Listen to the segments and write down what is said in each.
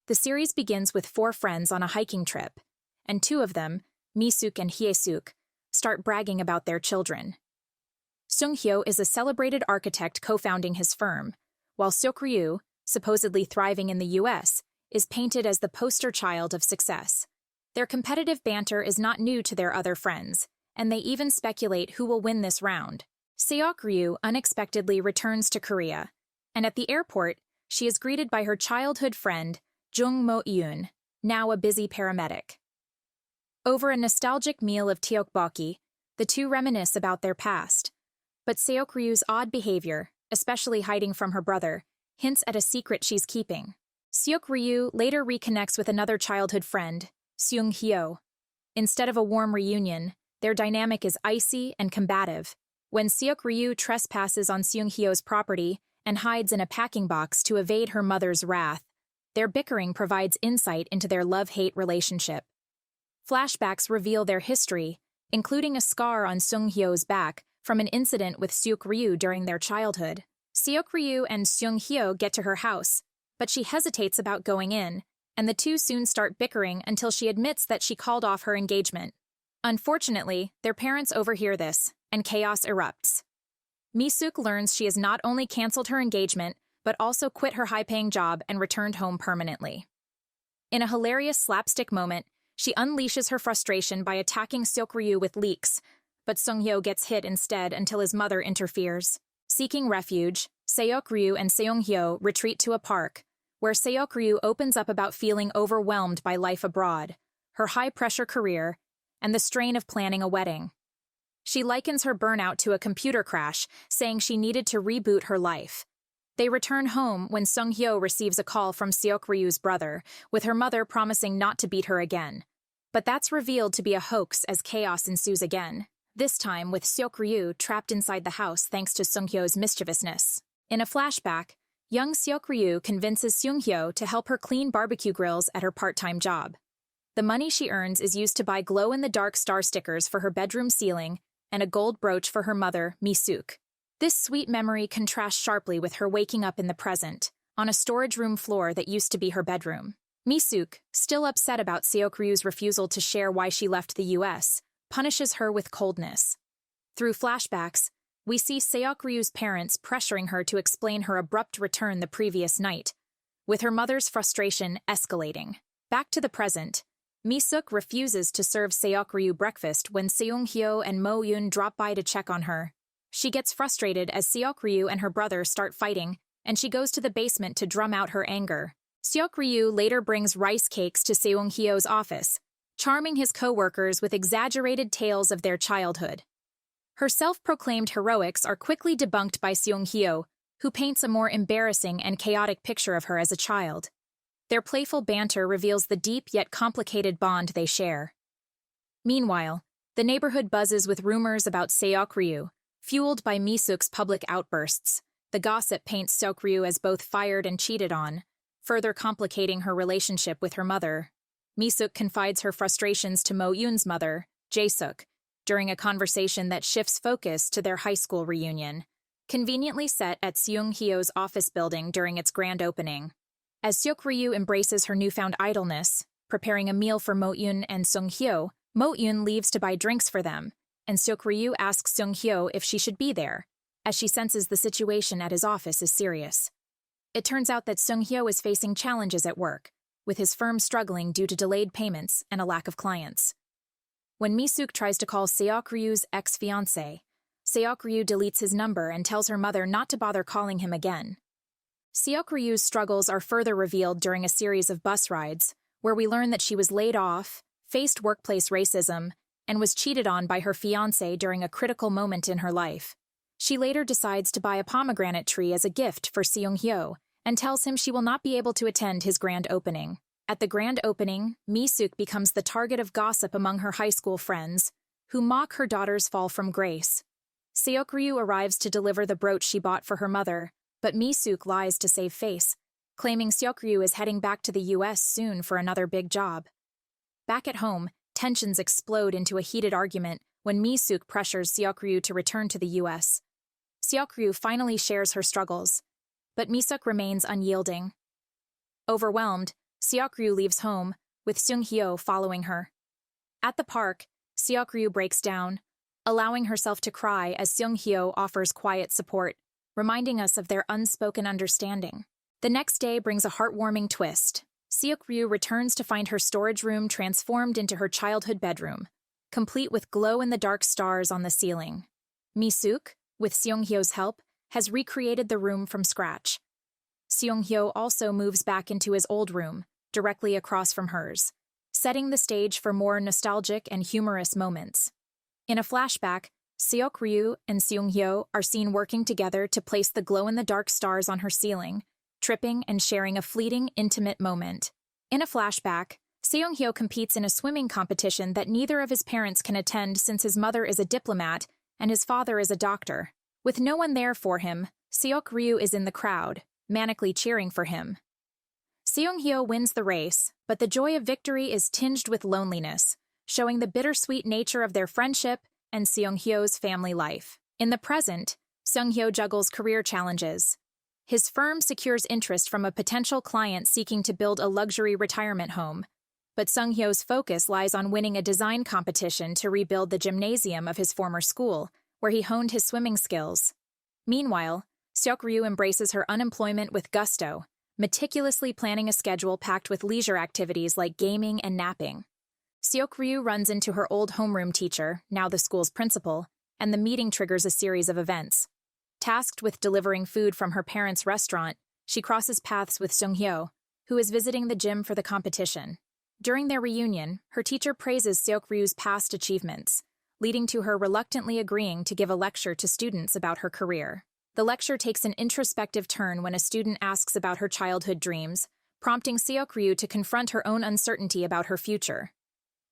The series begins with four friends on a hiking trip, and two of them, Mi-suk and Hye-suk, start bragging about their children. Seung-hyo is a celebrated architect co-founding his firm, while Seok-ryu, supposedly thriving in the US, is painted as the poster child of success. Their competitive banter is not new to their other friends, and they even speculate who will win this round. Seok-ryu unexpectedly returns to Korea, and at the airport, she is greeted by her childhood friend, Jung Mo-eun, now a busy paramedic. Over a nostalgic meal of tteokbokki, the two reminisce about their past. But Seok-ryu's odd behavior, especially hiding from her brother, hints at a secret she's keeping. Seok-ryu later reconnects with another childhood friend, Seung-hyo. Instead of a warm reunion, their dynamic is icy and combative. When Seok-ryu trespasses on Seung-hyo's property and hides in a packing box to evade her mother's wrath, their bickering provides insight into their love-hate relationship. Flashbacks reveal their history, including a scar on Seung-hyo's back from an incident with Seok-ryu during their childhood. Seok-ryu and Seung-hyo get to her house, but she hesitates about going in, and the two soon start bickering until she admits that she called off her engagement. Unfortunately, their parents overhear this, and chaos erupts. Mi-suk learns she has not only canceled her engagement, but also quit her high-paying job and returned home permanently. In a hilarious slapstick moment, she unleashes her frustration by attacking Seok-ryu with leeks, but Seung-hyo gets hit instead until his mother interferes. Seeking refuge, Seok-ryu and Seung-hyo retreat to a park, where Seok-ryu opens up about feeling overwhelmed by life abroad, her high-pressure career, and the strain of planning a wedding. She likens her burnout to a computer crash, saying she needed to reboot her life. They return home when Seung-hyo receives a call from Seok-ryu's brother, with her mother promising not to beat her again. But that's revealed to be a hoax as chaos ensues again, this time with Seok-ryu trapped inside the house thanks to Seung-hyo's mischievousness. In a flashback, young Seok-ryu convinces Seung-hyo to help her clean barbecue grills at her part-time job. The money she earns is used to buy glow-in-the-dark star stickers for her bedroom ceiling and a gold brooch for her mother, Mi-suk. This sweet memory contrasts sharply with her waking up in the present, on a storage room floor that used to be her bedroom. Mi-suk, still upset about Seok-ryu's refusal to share why she left the US, punishes her with coldness. Through flashbacks, we see Seok-ryu's parents pressuring her to explain her abrupt return the previous night, with her mother's frustration escalating. Back to the present, Mi-suk refuses to serve Seok-ryu breakfast when Seung-hyo and Mo-eun drop by to check on her. She gets frustrated as Seok-ryu and her brother start fighting, and she goes to the basement to drum out her anger. Seok-ryu later brings rice cakes to Seung-hyo's office, charming his co-workers with exaggerated tales of their childhood. Her self-proclaimed heroics are quickly debunked by Seung-hyo, who paints a more embarrassing and chaotic picture of her as a child. Their playful banter reveals the deep yet complicated bond they share. Meanwhile, the neighborhood buzzes with rumors about Seok-ryu, fueled by Mi-suk's public outbursts. The gossip paints Seok-ryu as both fired and cheated on, further complicating her relationship with her mother. Mi-suk confides her frustrations to Mo-eun's mother, Jae-suk, during a conversation that shifts focus to their high school reunion, conveniently set at Seung-hyo's office building during its grand opening. As Seok-ryu embraces her newfound idleness, preparing a meal for Mo-eun and Seung-hyo, Mo-eun leaves to buy drinks for them, and Seok-ryu asks Seung-hyo if she should be there, as she senses the situation at his office is serious. It turns out that Seung-hyo is facing challenges at work, with his firm struggling due to delayed payments and a lack of clients. When Mi-suk tries to call Seok-ryu's ex-fiancé, Seok-ryu deletes his number and tells her mother not to bother calling him again. Seok-ryu's struggles are further revealed during a series of bus rides, where we learn that she was laid off, faced workplace racism, and was cheated on by her fiancé during a critical moment in her life. She later decides to buy a pomegranate tree as a gift for Seung-hyo and tells him she will not be able to attend his grand opening. At the grand opening, Mi-suk becomes the target of gossip among her high school friends, who mock her daughter's fall from grace. Seok-ryu arrives to deliver the brooch she bought for her mother, but Mi-suk lies to save face, claiming Seok-ryu is heading back to the US soon for another big job. Back at home, tensions explode into a heated argument when Mi-suk pressures Seok-ryu to return to the US. Seok-ryu finally shares her struggles, but Mi-suk remains unyielding. Overwhelmed, Seok-ryu leaves home, with Seung-hyo following her. At the park, Seok-ryu breaks down, allowing herself to cry as Seung-hyo offers quiet support, reminding us of their unspoken understanding. The next day brings a heartwarming twist. Seok-ryu returns to find her storage room transformed into her childhood bedroom, complete with glow-in-the-dark stars on the ceiling. Mi-suk, with Seung-hyo's help, has recreated the room from scratch. Seung-hyo also moves back into his old room, directly across from hers, setting the stage for more nostalgic and humorous moments. In a flashback, Seok-ryu and Seung-hyo are seen working together to place the glow-in-the-dark stars on her ceiling, tripping and sharing a fleeting, intimate moment. In a flashback, Seung-hyo competes in a swimming competition that neither of his parents can attend since his mother is a diplomat and his father is a doctor. With no one there for him, Seok-ryu is in the crowd, manically cheering for him. Seung-hyo wins the race, but the joy of victory is tinged with loneliness, showing the bittersweet nature of their friendship and Seung-hyo's family life. In the present, Seung-hyo juggles career challenges. His firm secures interest from a potential client seeking to build a luxury retirement home, but Seung-hyo's focus lies on winning a design competition to rebuild the gymnasium of his former school, where he honed his swimming skills. Meanwhile, Seok-ryu embraces her unemployment with gusto, meticulously planning a schedule packed with leisure activities like gaming and napping. Seok-ryu runs into her old homeroom teacher, now the school's principal, and the meeting triggers a series of events. Tasked with delivering food from her parents' restaurant, she crosses paths with Seung-hyo, who is visiting the gym for the competition. During their reunion, her teacher praises Seok-ryu's past achievements, leading to her reluctantly agreeing to give a lecture to students about her career. The lecture takes an introspective turn when a student asks about her childhood dreams, prompting Seok-ryu to confront her own uncertainty about her future.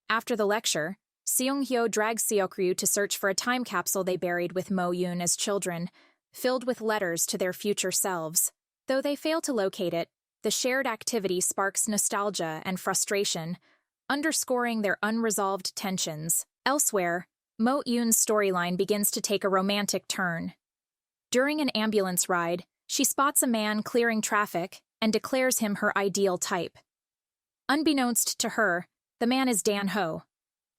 After the lecture, Seung-hyo drags Seok-ryu to search for a time capsule they buried with Mo-yoon as children, filled with letters to their future selves. Though they fail to locate it, the shared activity sparks nostalgia and frustration, underscoring their unresolved tensions. Elsewhere, Mo-yoon's storyline begins to take a romantic turn. During an ambulance ride, she spots a man clearing traffic and declares him her ideal type. Unbeknownst to her, the man is Dan Ho,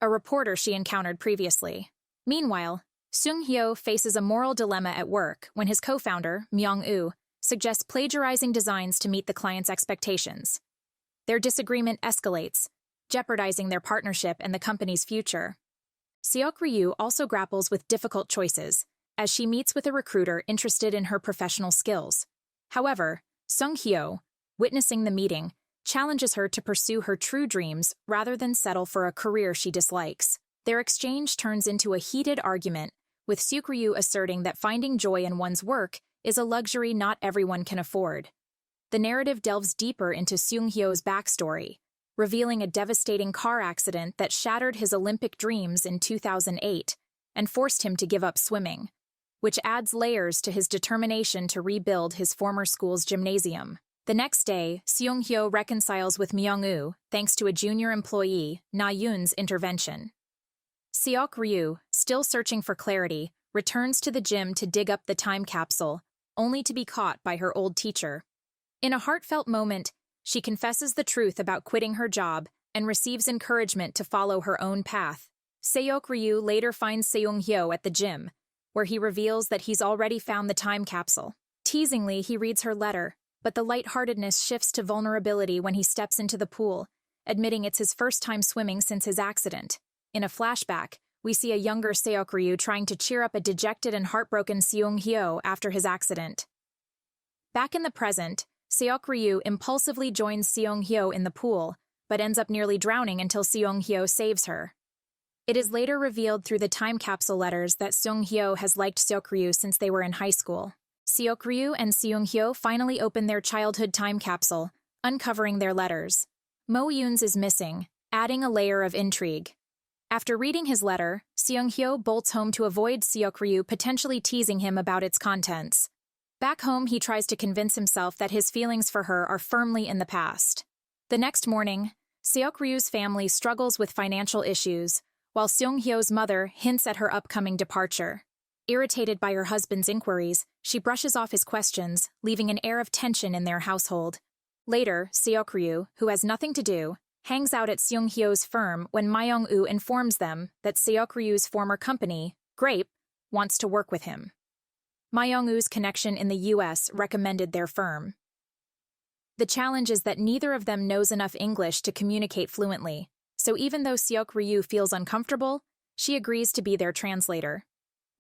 a reporter she encountered previously. Meanwhile, Seung-hyo faces a moral dilemma at work when his co-founder, Myung-woo, suggests plagiarizing designs to meet the client's expectations. Their disagreement escalates, jeopardizing their partnership and the company's future. Seok-ryu also grapples with difficult choices, as she meets with a recruiter interested in her professional skills. However, Seung-hyo, witnessing the meeting, challenges her to pursue her true dreams rather than settle for a career she dislikes. Their exchange turns into a heated argument, with Seok-ryu asserting that finding joy in one's work is a luxury not everyone can afford. The narrative delves deeper into Seung-hyo's backstory, revealing a devastating car accident that shattered his Olympic dreams in 2008 and forced him to give up swimming, which adds layers to his determination to rebuild his former school's gymnasium. The next day, Seung-hyo reconciles with Myung-woo thanks to a junior employee, Na-yoon's intervention. Seok-ryu, still searching for clarity, returns to the gym to dig up the time capsule, only to be caught by her old teacher. In a heartfelt moment, she confesses the truth about quitting her job and receives encouragement to follow her own path. Seok-ryu later finds Seung-hyo at the gym, where he reveals that he's already found the time capsule. Teasingly, he reads her letter, but the lightheartedness shifts to vulnerability when he steps into the pool, admitting it's his first time swimming since his accident. In a flashback, we see a younger Seok-ryu trying to cheer up a dejected and heartbroken Seung-hyo after his accident. Back in the present, Seok-ryu impulsively joins Seung-hyo in the pool, but ends up nearly drowning until Seung-hyo saves her. It is later revealed through the time capsule letters that Seung-hyo has liked Seok-ryu since they were in high school. Seok-ryu and Seung-hyo finally open their childhood time capsule, uncovering their letters. Mo-yoon's is missing, adding a layer of intrigue. After reading his letter, Seung-hyo bolts home to avoid Seok-ryu potentially teasing him about its contents. Back home, he tries to convince himself that his feelings for her are firmly in the past. The next morning, Seok-ryu's family struggles with financial issues, while Seung-hyo's mother hints at her upcoming departure. Irritated by her husband's inquiries, she brushes off his questions, leaving an air of tension in their household. Later, Seok-ryu, who has nothing to do, hangs out at Seung-hyo's firm when Myung-woo informs them that Seok-ryu's former company, Grape, wants to work with him. Myung-woo's connection in the US recommended their firm. The challenge is that neither of them knows enough English to communicate fluently, so even though Seok-ryu feels uncomfortable, she agrees to be their translator.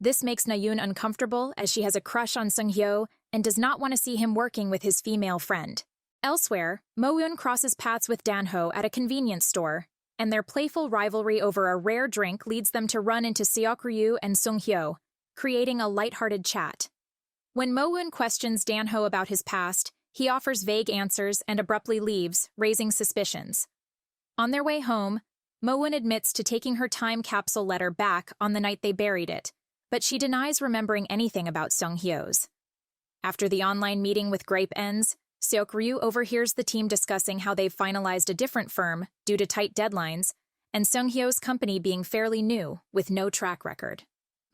This makes Na-yoon uncomfortable as she has a crush on Seung-hyo and does not want to see him working with his female friend. Elsewhere, Mo-eun crosses paths with Dan-ho at a convenience store, and their playful rivalry over a rare drink leads them to run into Seok-ryu and Seung-hyo, creating a lighthearted chat. When Mo-eun questions Dan-ho about his past, he offers vague answers and abruptly leaves, raising suspicions. On their way home, Mo-eun admits to taking her time capsule letter back on the night they buried it, but she denies remembering anything about Seung-hyo's. After the online meeting with Grape ends, Seok-ryu overhears the team discussing how they've finalized a different firm due to tight deadlines, and Seung-hyo's company being fairly new, with no track record.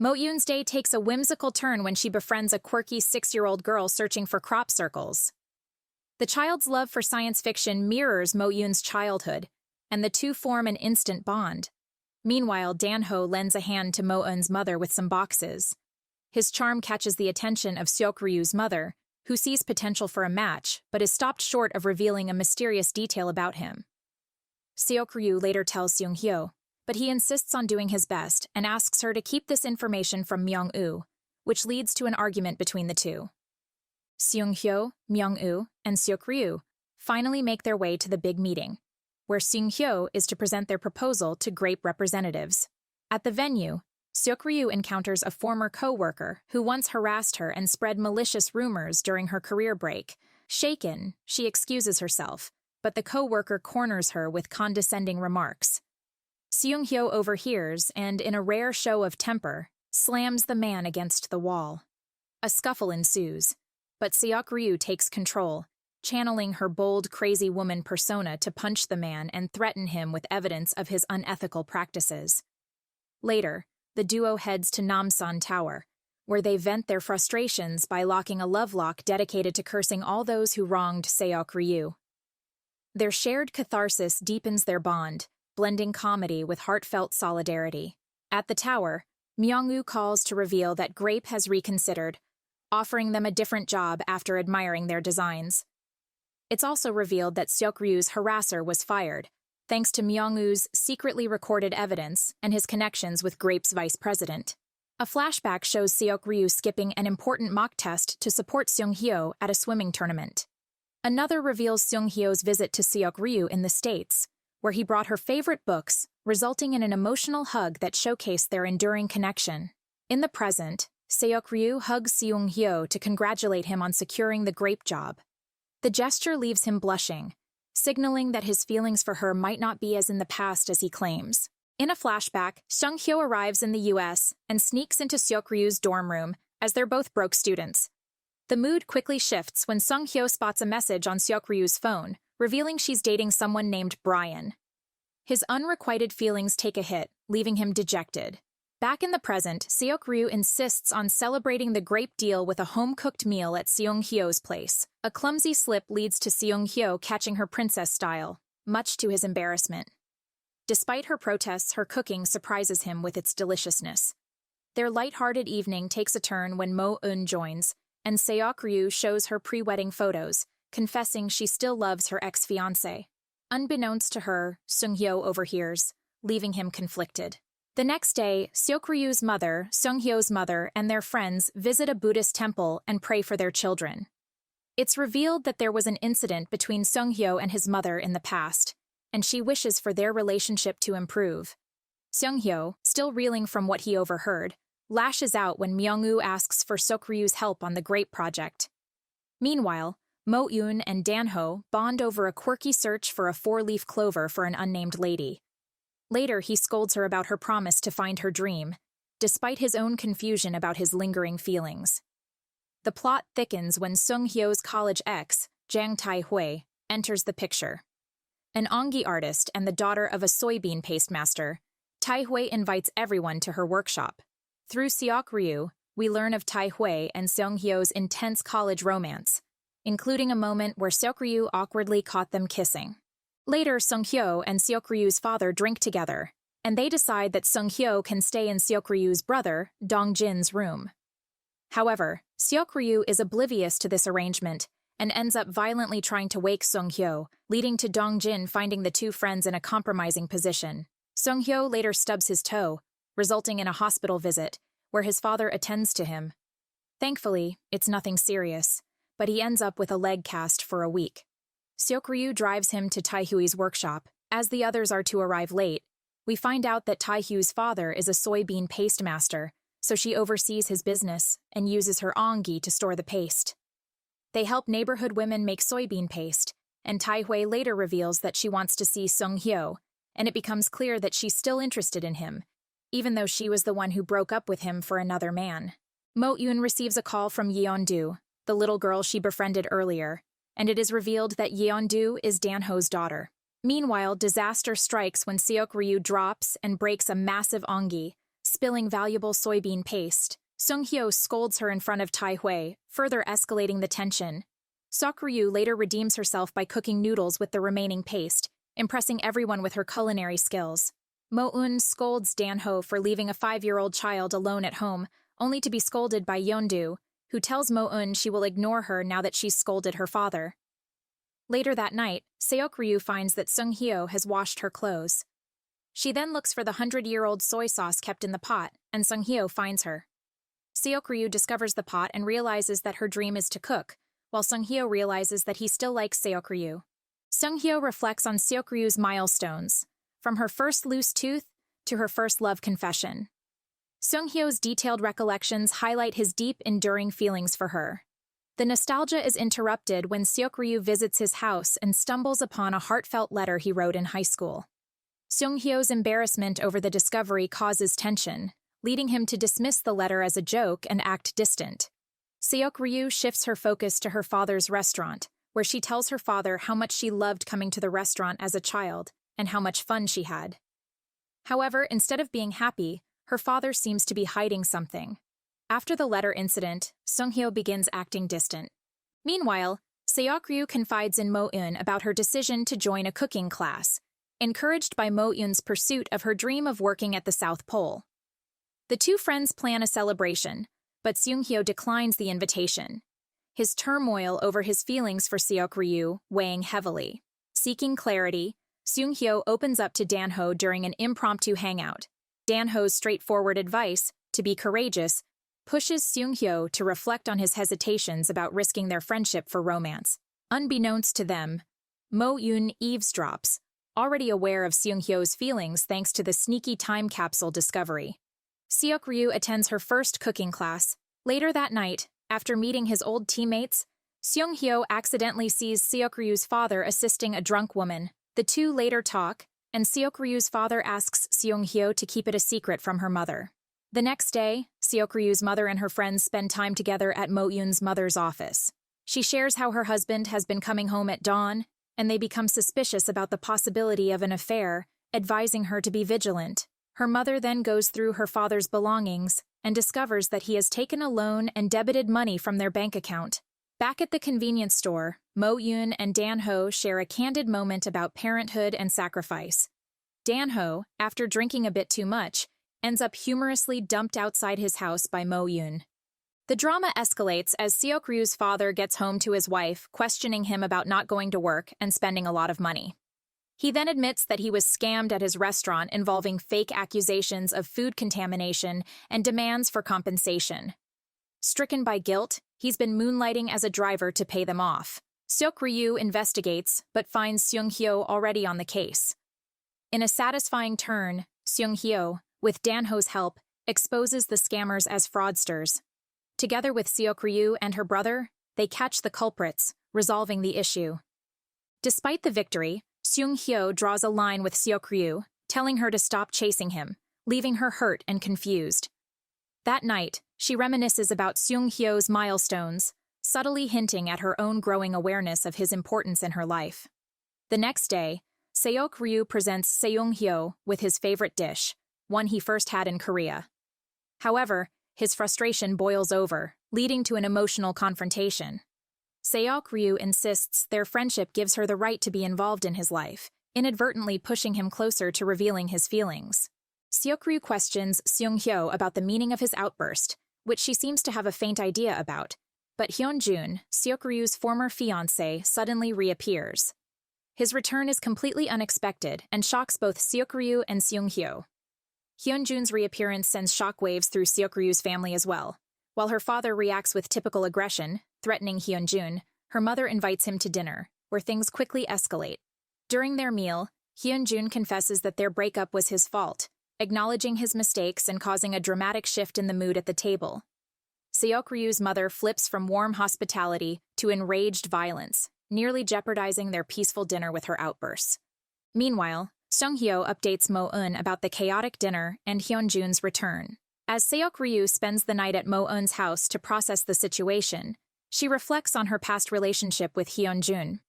Mo-eun's day takes a whimsical turn when she befriends a quirky 6-year-old girl searching for crop circles. The child's love for science fiction mirrors Mo-eun's childhood, and the two form an instant bond. Meanwhile, Dan-ho lends a hand to Mo-eun's mother with some boxes. His charm catches the attention of Seok-ryu's mother, who sees potential for a match, but is stopped short of revealing a mysterious detail about him. Seok-ryu later tells Seung-hyo, but he insists on doing his best and asks her to keep this information from Myung-woo, which leads to an argument between the two. Seung-hyo, Myung-woo, and Seok-ryu finally make their way to the big meeting, where Seung-hyo is to present their proposal to Grape representatives. At the venue, Seok-ryu encounters a former co-worker who once harassed her and spread malicious rumors during her career break. Shaken, she excuses herself, but the co-worker corners her with condescending remarks. Seung-hyo overhears and, in a rare show of temper, slams the man against the wall. A scuffle ensues, but Seok-ryu takes control, channeling her bold, crazy woman persona to punch the man and threaten him with evidence of his unethical practices. Later, the duo heads to Namsan Tower, where they vent their frustrations by locking a lovelock dedicated to cursing all those who wronged Seok-ryu. Their shared catharsis deepens their bond, blending comedy with heartfelt solidarity. At the tower, Myung-woo calls to reveal that Grape has reconsidered, offering them a different job after admiring their designs. It's also revealed that Seok-ryu's harasser was fired, thanks to Myung-woo's secretly recorded evidence and his connections with Grape's vice president. A flashback shows Seok-ryu skipping an important mock test to support Seung-hyo at a swimming tournament. Another reveals Seung-hyo's visit to Seok-ryu in the States, where he brought her favorite books, resulting in an emotional hug that showcased their enduring connection. In the present, Seok-ryu hugs Seung-hyo to congratulate him on securing the Grape job. The gesture leaves him blushing, signaling that his feelings for her might not be as in the past as he claims. In a flashback, Seung-hyo arrives in the US and sneaks into Seok-ryu's dorm room, as they're both broke students. The mood quickly shifts when Seung-hyo spots a message on Seok-ryu's phone, revealing she's dating someone named Brian. His unrequited feelings take a hit, leaving him dejected. Back in the present, Seok-ryu insists on celebrating the Grape deal with a home-cooked meal at Seung-hyo's place. A clumsy slip leads to Seung-hyo catching her princess style, much to his embarrassment. Despite her protests, her cooking surprises him with its deliciousness. Their light-hearted evening takes a turn when Mo-eun joins, and Seok-ryu shows her pre-wedding photos, confessing she still loves her ex-fiancé. Unbeknownst to her, Seung-hyo overhears, leaving him conflicted. The next day, Seok-ryu's mother, Seung-hyo's mother, and their friends visit a Buddhist temple and pray for their children. It's revealed that there was an incident between Seung-hyo and his mother in the past, and she wishes for their relationship to improve. Seung-hyo, still reeling from what he overheard, lashes out when Myung-woo asks for Seok-ryu's help on the Grape project. Meanwhile, Mo-eun and Dan-ho bond over a quirky search for a 4-leaf clover for an unnamed lady. Later, he scolds her about her promise to find her dream, despite his own confusion about his lingering feelings. The plot thickens when Seung-hyo's college ex, Jang Tae-hwee, enters the picture. An ongi artist and the daughter of a soybean paste master, Tae-hwee invites everyone to her workshop. Through Seok-ryu, we learn of Tae-hwee and Seung-hyo's intense college romance, including a moment where Seok-ryu awkwardly caught them kissing. Later, Sung-hyo and Seok-ryu's father drink together, and they decide that Sung-hyo can stay in Seok-ryu's brother, Dong-jin's room. However, Seok-ryu is oblivious to this arrangement and ends up violently trying to wake Sung-hyo, leading to Dong-jin finding the two friends in a compromising position. Sung-hyo later stubs his toe, resulting in a hospital visit, where his father attends to him. Thankfully, it's nothing serious, but he ends up with a leg cast for a week. Seok-ryu drives him to Taehyu's workshop. As the others are to arrive late, we find out that Taehyu's father is a soybean paste master, so she oversees his business and uses her ongi to store the paste. They help neighborhood women make soybean paste, and Taehui later reveals that she wants to see Sung-hyo, and it becomes clear that she's still interested in him, even though she was the one who broke up with him for another man. Mo-eun receives a call from Yeon-do, the little girl she befriended earlier, and it is revealed that Yeon-do is Dan-ho's daughter. Meanwhile, disaster strikes when Seok-ryu drops and breaks a massive ongi, spilling valuable soybean paste. Sung-hyo scolds her in front of Taehui, further escalating the tension. Seok-ryu later redeems herself by cooking noodles with the remaining paste, impressing everyone with her culinary skills. Mo-eun scolds Dan-ho for leaving a 5-year-old child alone at home, only to be scolded by Yeon-do, who tells Mo-eun she will ignore her now that she's scolded her father. Later that night, Seok-ryu finds that Sung-hyo has washed her clothes. She then looks for the 100-year-old soy sauce kept in the pot, and Sung-hyo finds her. Seok-ryu discovers the pot and realizes that her dream is to cook, while Sung-hyo realizes that he still likes Seok-ryu. Sung-hyo reflects on Seok-ryu's milestones, from her first loose tooth to her first love confession. Sung-hyo's detailed recollections highlight his deep, enduring feelings for her. The nostalgia is interrupted when Seok-ryu visits his house and stumbles upon a heartfelt letter he wrote in high school. Sung-hyo's embarrassment over the discovery causes tension, leading him to dismiss the letter as a joke and act distant. Seok-ryu shifts her focus to her father's restaurant, where she tells her father how much she loved coming to the restaurant as a child and how much fun she had. However, instead of being happy, her father seems to be hiding something. After the letter incident, Sung-hyo begins acting distant. Meanwhile, Seok-ryu confides in Mo-eun about her decision to join a cooking class, encouraged by Mo-eun's pursuit of her dream of working at the South Pole. The two friends plan a celebration, but Sung-hyo declines the invitation, his turmoil over his feelings for Seok-ryu weighing heavily. Seeking clarity, Sung-hyo opens up to Dan-ho during an impromptu hangout. Dan-ho's straightforward advice, to be courageous, pushes Sung-hyo to reflect on his hesitations about risking their friendship for romance. Unbeknownst to them, Mo-eun eavesdrops, already aware of Sung-hyo's feelings thanks to the sneaky time capsule discovery. Seok-ryu attends her first cooking class. Later that night, after meeting his old teammates, Sung-hyo accidentally sees Seok-ryu's father assisting a drunk woman. The two later talk, and Seok-ryu's father asks Sung-hyo to keep it a secret from her mother. The next day, Seok-ryu's mother and her friends spend time together at Mo-eun's mother's office. She shares how her husband has been coming home at dawn, and they become suspicious about the possibility of an affair, advising her to be vigilant. Her mother then goes through her father's belongings and discovers that he has taken a loan and debited money from their bank account. Back at the convenience store, Mo-eun and Dan-ho share a candid moment about parenthood and sacrifice. Dan-ho, after drinking a bit too much, ends up humorously dumped outside his house by Mo-eun. The drama escalates as Seok-ryu's father gets home to his wife, questioning him about not going to work and spending a lot of money. He then admits that he was scammed at his restaurant involving fake accusations of food contamination and demands for compensation. Stricken by guilt, he's been moonlighting as a driver to pay them off. Seok-ryu investigates, but finds Sung-hyo already on the case. In a satisfying turn, Sung-hyo, with Dan-ho's help, exposes the scammers as fraudsters. Together with Seok-ryu and her brother, they catch the culprits, resolving the issue. Despite the victory, Sung-hyo draws a line with Seok-ryu, telling her to stop chasing him, leaving her hurt and confused. That night, she reminisces about Sung-hyo's milestones, subtly hinting at her own growing awareness of his importance in her life. The next day, Seok-ryu presents Seung-hyo with his favorite dish, one he first had in Korea. However, his frustration boils over, leading to an emotional confrontation. Seok Ryu insists their friendship gives her the right to be involved in his life, inadvertently pushing him closer to revealing his feelings. Seok Ryu questions Seung Hyo about the meaning of his outburst, which she seems to have a faint idea about, but Hyun Jun, Seok Ryu's former fiancé, suddenly reappears. His return is completely unexpected and shocks both Seok Ryu and Seung Hyo. Hyun Jun's reappearance sends shockwaves through Seok Ryu's family as well. While her father reacts with typical aggression, threatening Hyun Jun, her mother invites him to dinner, where things quickly escalate. During their meal, Hyun Jun confesses that their breakup was his fault, acknowledging his mistakes and causing a dramatic shift in the mood at the table. Seok Ryu's mother flips from warm hospitality to enraged violence, nearly jeopardizing their peaceful dinner with her outbursts. Meanwhile, Seung Hyo updates Mo-eun about the chaotic dinner and Hyun Jun's return. As Seok Ryu spends the night at Mo-eun's house to process the situation, she reflects on her past relationship with Hyun Jun.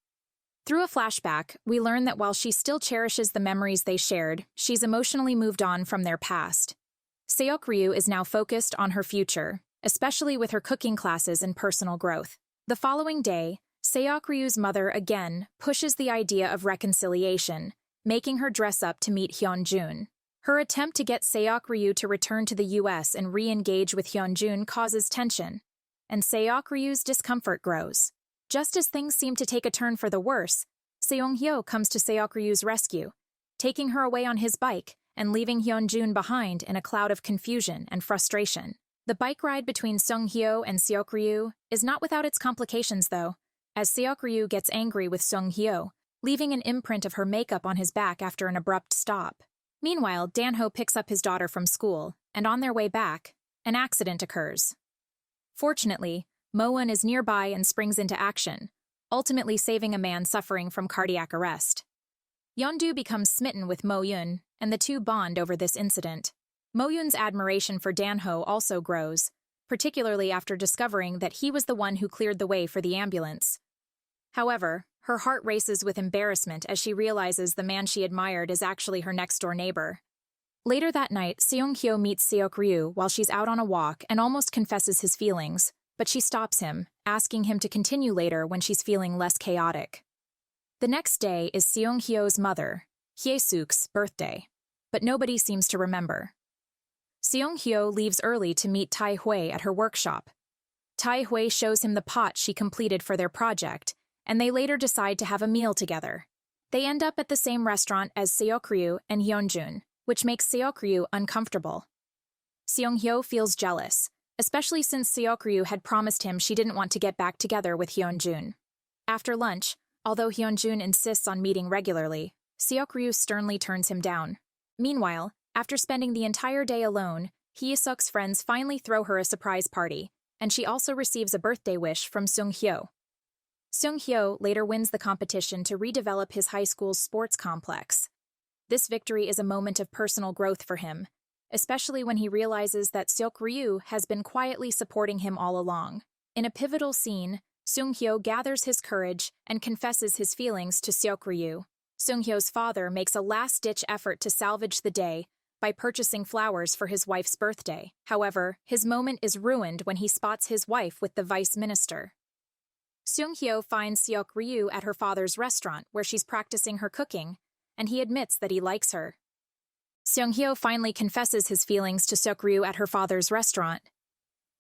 Through a flashback, we learn that while she still cherishes the memories they shared, she's emotionally moved on from their past. Seok Ryu is now focused on her future, especially with her cooking classes and personal growth. The following day, Seok Ryu's mother again pushes the idea of reconciliation, making her dress up to meet Hyun Jun. Her attempt to get Seok Ryu to return to the US and re-engage with Hyun Jun causes tension, and Seok Ryu's discomfort grows. Just as things seem to take a turn for the worse, Seung Hyo comes to Seok Ryu's rescue, taking her away on his bike and leaving Hyun Jun behind in a cloud of confusion and frustration. The bike ride between Seung Hyo and Seok Ryu is not without its complications though, as Seok Ryu gets angry with Seung Hyo, leaving an imprint of her makeup on his back after an abrupt stop. Meanwhile, Dan-ho picks up his daughter from school, and on their way back, an accident occurs. Fortunately, Mo-eun is nearby and springs into action, ultimately saving a man suffering from cardiac arrest. Yeondu becomes smitten with Mo-eun, and the two bond over this incident. Mo-eun's admiration for Dan-ho also grows, particularly after discovering that he was the one who cleared the way for the ambulance. However, her heart races with embarrassment as she realizes the man she admired is actually her next-door neighbor. Later that night, Seung Hyo meets Seok Ryu while she's out on a walk and almost confesses his feelings, but she stops him, asking him to continue later when she's feeling less chaotic. The next day is Seung Hyo's mother, Hye-suk's, birthday, but nobody seems to remember. Seung Hyo leaves early to meet Tai Hui at her workshop. Tai Hui shows him the pot she completed for their project, and they later decide to have a meal together. They end up at the same restaurant as Seok Ryu and Hyun Jun, which makes Seok Ryu uncomfortable. Seung Hyo feels jealous, especially since Seok Ryu had promised him she didn't want to get back together with Hyun Jun. After lunch, although Hyun Jun insists on meeting regularly, Seok Ryu sternly turns him down. Meanwhile, after spending the entire day alone, Hye-suk's friends finally throw her a surprise party, and she also receives a birthday wish from Seung Hyo. Seung Hyo later wins the competition to redevelop his high school's sports complex. This victory is a moment of personal growth for him, especially when he realizes that Seok Ryu has been quietly supporting him all along. In a pivotal scene, Seung Hyo gathers his courage and confesses his feelings to Seok Ryu. Seung Hyo's father makes a last-ditch effort to salvage the day by purchasing flowers for his wife's birthday. However, his moment is ruined when he spots his wife with the vice minister. Seung Hyo finds Seok Ryu at her father's restaurant where she's practicing her cooking, and he admits that he likes her. Seung Hyo finally confesses his feelings to Seok Ryu at her father's restaurant.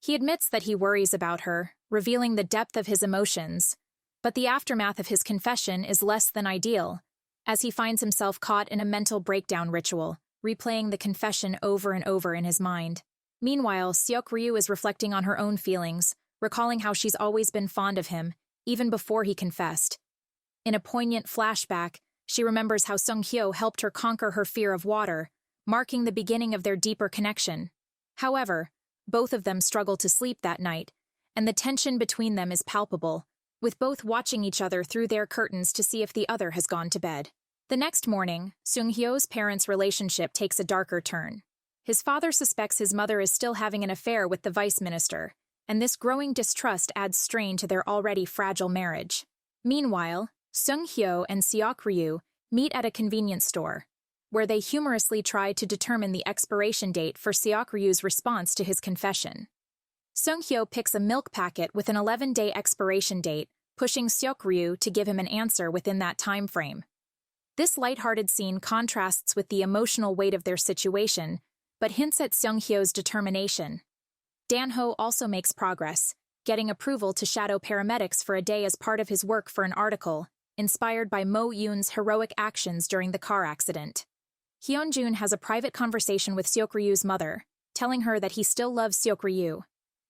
He admits that he worries about her, revealing the depth of his emotions, but the aftermath of his confession is less than ideal, as he finds himself caught in a mental breakdown ritual, replaying the confession over and over in his mind. Meanwhile, Seok Ryu is reflecting on her own feelings, recalling how she's always been fond of him, even before he confessed. In a poignant flashback, she remembers how Seung Hyo helped her conquer her fear of water, marking the beginning of their deeper connection. However, both of them struggle to sleep that night, and the tension between them is palpable, with both watching each other through their curtains to see if the other has gone to bed. The next morning, Seung Hyo's parents' relationship takes a darker turn. His father suspects his mother is still having an affair with the vice minister, and this growing distrust adds strain to their already fragile marriage. Meanwhile, Seung Hyo and Seok Ryu meet at a convenience store, where they humorously try to determine the expiration date for Seok Ryu's response to his confession. Seung Hyo picks a milk packet with an 11-day expiration date, pushing Seok-ryu to give him an answer within that time frame. This lighthearted scene contrasts with the emotional weight of their situation, but hints at Seung-hyo's determination. Dan-ho also makes progress, getting approval to shadow paramedics for a day as part of his work for an article, inspired by Mo-eun's heroic actions during the car accident. Hyun-jun has a private conversation with Seok-ryu's mother, telling her that he still loves Seok-ryu.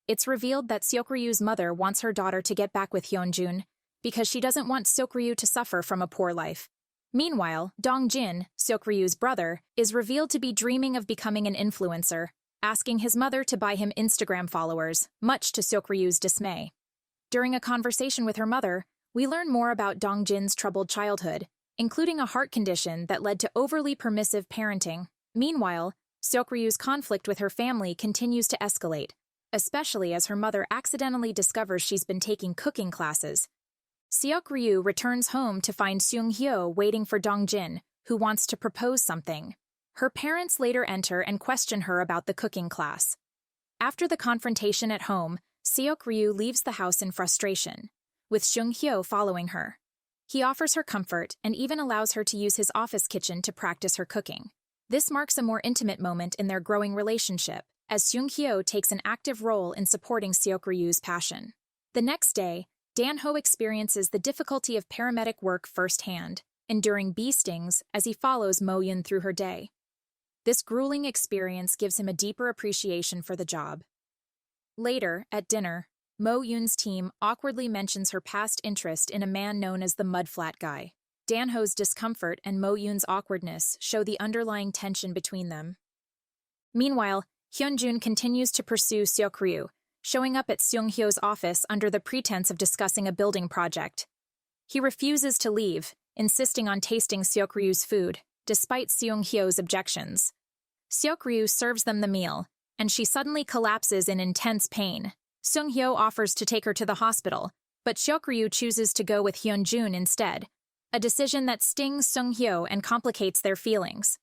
It's revealed that Seok-ryu's mother wants her daughter to get back with Hyun-jun because she doesn't want Seok-ryu to suffer from a poor life. Meanwhile, Dong-jin, Seok-ryu's brother, is revealed to be dreaming of becoming an influencer, asking his mother to buy him Instagram followers, much to Seok-ryu's dismay. During a conversation with her mother, we learn more about Dong-jin's troubled childhood, including a heart condition that led to overly permissive parenting. Meanwhile, Seok-ryu's conflict with her family continues to escalate, especially as her mother accidentally discovers she's been taking cooking classes. Seok-ryu returns home to find Seung-hyo waiting for Dong-jin, who wants to propose something. Her parents later enter and question her about the cooking class. After the confrontation at home, Seok-ryu leaves the house in frustration, with Seung-hyo following her. He offers her comfort and even allows her to use his office kitchen to practice her cooking. This marks a more intimate moment in their growing relationship, as Seung-hyo takes an active role in supporting Seok-ryu's passion. The next day, Dan-ho experiences the difficulty of paramedic work firsthand, enduring bee stings as he follows Mo-eun through her day. This grueling experience gives him a deeper appreciation for the job. Later, at dinner, Mo-eun's team awkwardly mentions her past interest in a man known as the Mudflat Guy. Dan-ho's discomfort and Mo-eun's awkwardness show the underlying tension between them. Meanwhile, Hyun-jun continues to pursue Seok-ryu, showing up at Seung-hyo's office under the pretense of discussing a building project. He refuses to leave, insisting on tasting Seok-ryu's food, despite Seung-hyo's objections. Seok-ryu serves them the meal, and she suddenly collapses in intense pain. Seung-hyo offers to take her to the hospital, but Seok-ryu chooses to go with Hyun-jun instead, a decision that stings Seung-hyo and complicates their feelings.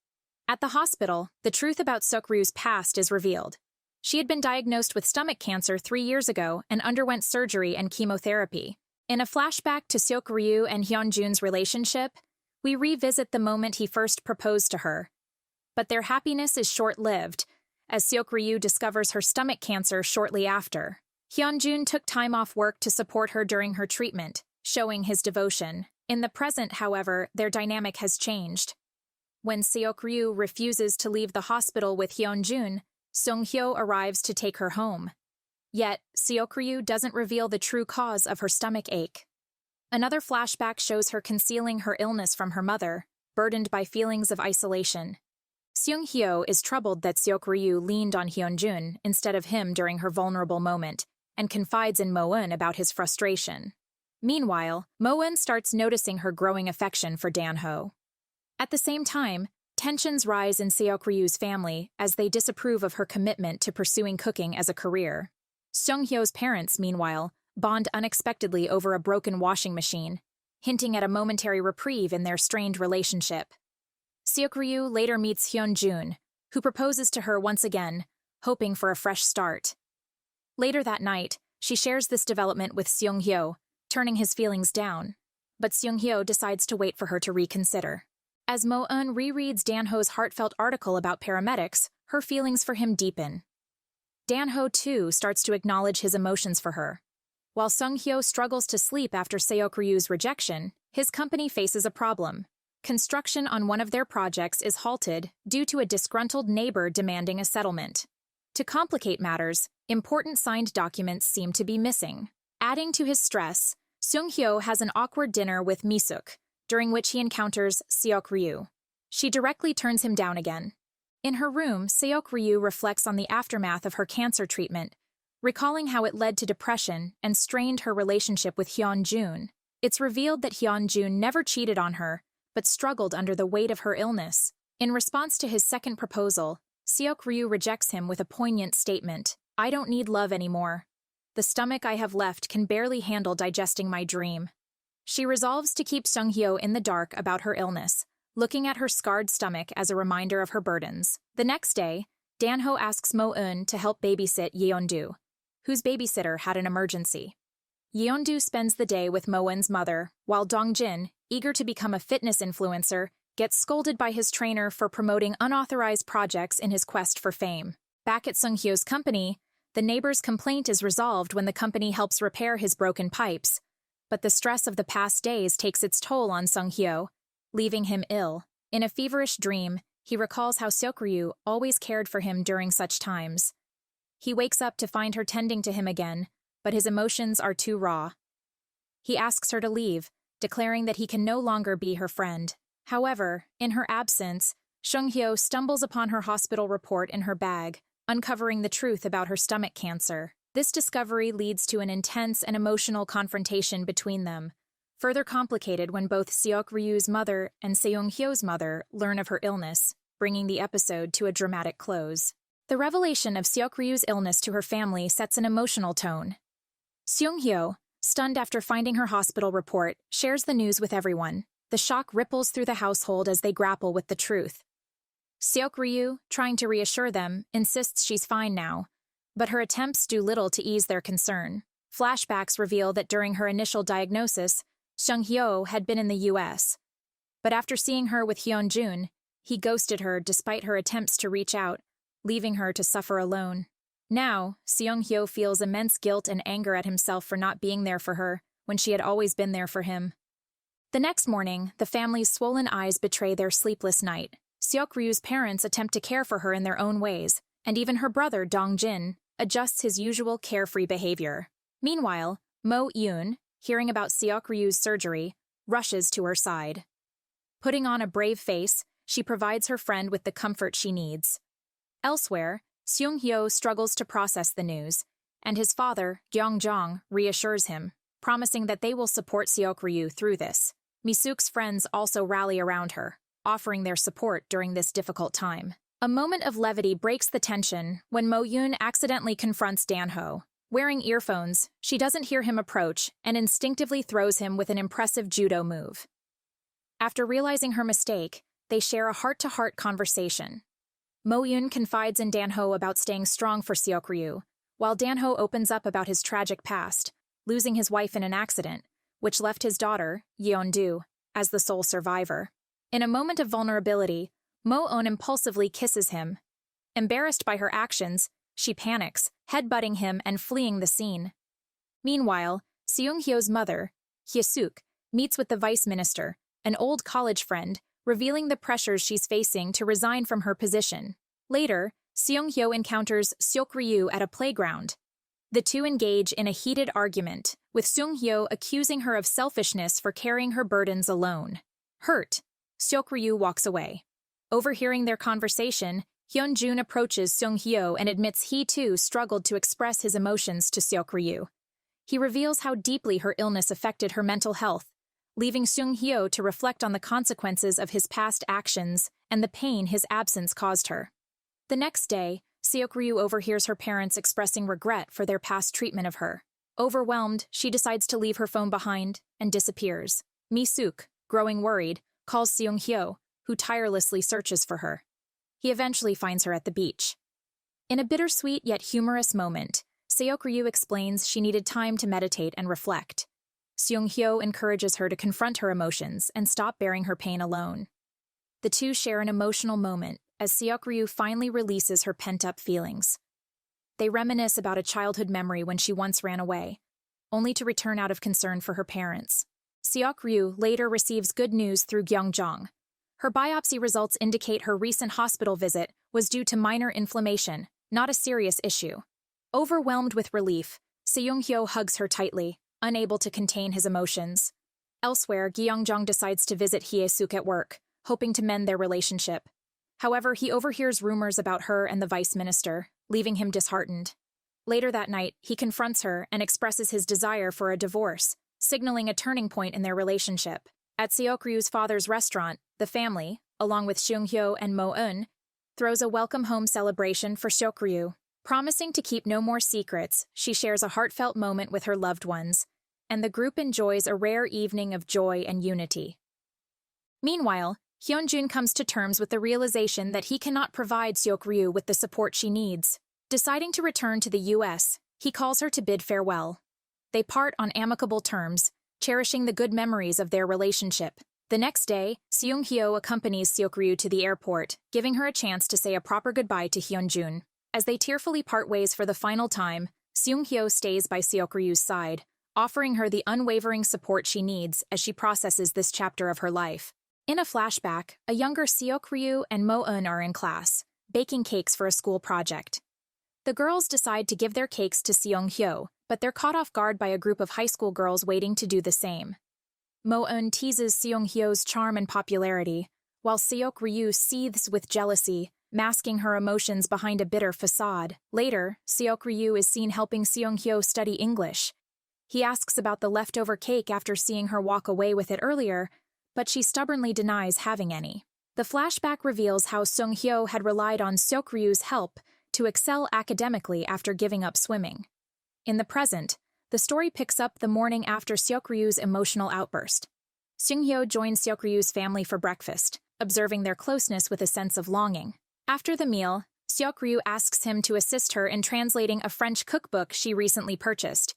At the hospital, the truth about Seok-ryu's past is revealed. She had been diagnosed with stomach cancer 3 years ago and underwent surgery and chemotherapy. In a flashback to Seok-ryu and Hyun-jun's relationship, we revisit the moment he first proposed to her. But their happiness is short-lived, as Seok-ryu discovers her stomach cancer shortly after. Hyun-jun took time off work to support her during her treatment, showing his devotion. In the present, however, their dynamic has changed. When Seok-ryu refuses to leave the hospital with Hyun-jun, Seung-hyo arrives to take her home. Yet, Seok-ryu doesn't reveal the true cause of her stomach ache. Another flashback shows her concealing her illness from her mother, burdened by feelings of isolation. Seung-hyo is troubled that Seok-ryu leaned on Hyun-jun instead of him during her vulnerable moment, and confides in Mo-eun about his frustration. Meanwhile, Mo-eun starts noticing her growing affection for Dan-ho. At the same time, tensions rise in Seok-ryu's family as they disapprove of her commitment to pursuing cooking as a career. Seung-hyo's parents, meanwhile, bond unexpectedly over a broken washing machine, hinting at a momentary reprieve in their strained relationship. Seok-ryu later meets Hyun-jun, who proposes to her once again, hoping for a fresh start. Later that night, she shares this development with Seung-hyo, turning his feelings down, but Seung-hyo decides to wait for her to reconsider. As Mo-eun rereads Dan-ho's heartfelt article about paramedics, her feelings for him deepen. Dan-ho, too, starts to acknowledge his emotions for her. While Seung-hyo struggles to sleep after Seok-ryu's rejection, his company faces a problem. Construction on one of their projects is halted due to a disgruntled neighbor demanding a settlement. To complicate matters, important signed documents seem to be missing. Adding to his stress, Seung-hyo has an awkward dinner with Mi-suk, during which he encounters Seok-ryu. She directly turns him down again. In her room, Seok-ryu reflects on the aftermath of her cancer treatment, recalling how it led to depression and strained her relationship with Hyun-jun. It's revealed that Hyun-jun never cheated on her, but struggled under the weight of her illness. In response to his second proposal, Seok-ryu rejects him with a poignant statement, "I don't need love anymore. The stomach I have left can barely handle digesting my dream." She resolves to keep Seung-hyo in the dark about her illness, looking at her scarred stomach as a reminder of her burdens. The next day, Dan-ho asks Mo-eun to help babysit Yeon-do, whose babysitter had an emergency. Yeondu spends the day with Moen's mother, while Dongjin, eager to become a fitness influencer, gets scolded by his trainer for promoting unauthorized projects in his quest for fame. Back at Sunghyo's company, the neighbor's complaint is resolved when the company helps repair his broken pipes, but the stress of the past days takes its toll on Sunghyo, leaving him ill. In a feverish dream, he recalls how Seokryu always cared for him during such times. He wakes up to find her tending to him again, but his emotions are too raw. He asks her to leave, declaring that he can no longer be her friend. However, in her absence, Sunghyo stumbles upon her hospital report in her bag, uncovering the truth about her stomach cancer. This discovery leads to an intense and emotional confrontation between them, further complicated when both Seokryu's mother and Seonghyo's mother learn of her illness, bringing the episode to a dramatic close. The revelation of Seokryu's illness to her family sets an emotional tone. Seonghyo, stunned after finding her hospital report, shares the news with everyone. The shock ripples through the household as they grapple with the truth. Seokryu, trying to reassure them, insists she's fine now, but her attempts do little to ease their concern. Flashbacks reveal that during her initial diagnosis, Sunghyo had been in the U.S., but after seeing her with Hyunjun, he ghosted her despite her attempts to reach out, leaving her to suffer alone. Now, Seonghyo feels immense guilt and anger at himself for not being there for her when she had always been there for him. The next morning, the family's swollen eyes betray their sleepless night. Seokryu's parents attempt to care for her in their own ways, and even her brother, Dongjin, adjusts his usual carefree behavior. Meanwhile, Mo-eun, hearing about Seokryu's surgery, rushes to her side. Putting on a brave face, she provides her friend with the comfort she needs. Elsewhere, Seonghyo struggles to process the news, and his father, Gyeongjong, reassures him, promising that they will support Seokryu through this. Mi-suk's friends also rally around her, offering their support during this difficult time. A moment of levity breaks the tension when Mo-eun accidentally confronts Dan-ho. Wearing earphones, she doesn't hear him approach and instinctively throws him with an impressive judo move. After realizing her mistake, they share a heart-to-heart conversation. Mo-eun confides in Dan-ho about staying strong for Seokryu, while Dan-ho opens up about his tragic past, losing his wife in an accident, which left his daughter, Yeondu, as the sole survivor. In a moment of vulnerability, Mo-eun impulsively kisses him. Embarrassed by her actions, she panics, headbutting him and fleeing the scene. Meanwhile, Seonghyo's mother, Hye-suk, meets with the vice minister, an old college friend, revealing the pressures she's facing to resign from her position. Later, Seonghyo encounters Seokryu at a playground. The two engage in a heated argument, with Seonghyo accusing her of selfishness for carrying her burdens alone. Hurt, Seokryu walks away. Overhearing their conversation, Hyunjun approaches Seonghyo and admits he too struggled to express his emotions to Seokryu. He reveals how deeply her illness affected her mental health, leaving Seonghyo to reflect on the consequences of his past actions and the pain his absence caused her. The next day, Seokryu overhears her parents expressing regret for their past treatment of her. Overwhelmed, she decides to leave her phone behind and disappears. Mi-suk, growing worried, calls Seonghyo, who tirelessly searches for her. He eventually finds her at the beach. In a bittersweet yet humorous moment, Seokryu explains she needed time to meditate and reflect. Seonghyo encourages her to confront her emotions and stop bearing her pain alone. The two share an emotional moment as Seokryu finally releases her pent-up feelings. They reminisce about a childhood memory when she once ran away, only to return out of concern for her parents. Seokryu later receives good news through Gyeongjong. Her biopsy results indicate her recent hospital visit was due to minor inflammation, not a serious issue. Overwhelmed with relief, Seonghyo hugs her tightly, unable to contain his emotions. Elsewhere, Gyeongjong decides to visit Hye-suk at work, hoping to mend their relationship. However, he overhears rumors about her and the vice minister, leaving him disheartened. Later that night, he confronts her and expresses his desire for a divorce, signaling a turning point in their relationship. At Seokryu's father's restaurant, the family, along with Seonghyo and Mo-eun, throws a welcome home celebration for Seokryu. Promising to keep no more secrets, she shares a heartfelt moment with her loved ones, and the group enjoys a rare evening of joy and unity. Meanwhile, Hyunjun comes to terms with the realization that he cannot provide Seokryu with the support she needs. Deciding to return to the U.S., he calls her to bid farewell. They part on amicable terms, cherishing the good memories of their relationship. The next day, Seung-hyo accompanies Seok-ryu to the airport, giving her a chance to say a proper goodbye to Hyun-jun. As they tearfully part ways for the final time, Seung-hyo stays by Seok-ryu's side, offering her the unwavering support she needs as she processes this chapter of her life. In a flashback, a younger Seok-ryu and Mo-eun are in class, baking cakes for a school project. The girls decide to give their cakes to Seung-hyo, but they're caught off guard by a group of high school girls waiting to do the same. Mo-eun teases Seung-hyo's charm and popularity, while Seok-ryu seethes with jealousy, masking her emotions behind a bitter facade. Later, Seok-ryu is seen helping Seung-hyo study English. He asks about the leftover cake after seeing her walk away with it earlier, but she stubbornly denies having any. The flashback reveals how Seung-hyo had relied on Seok-ryu's help to excel academically after giving up swimming. In the present, the story picks up the morning after Seok-ryu's emotional outburst. Seung-hyo joins Seok-ryu's family for breakfast, observing their closeness with a sense of longing. After the meal, Seok-ryu asks him to assist her in translating a French cookbook she recently purchased.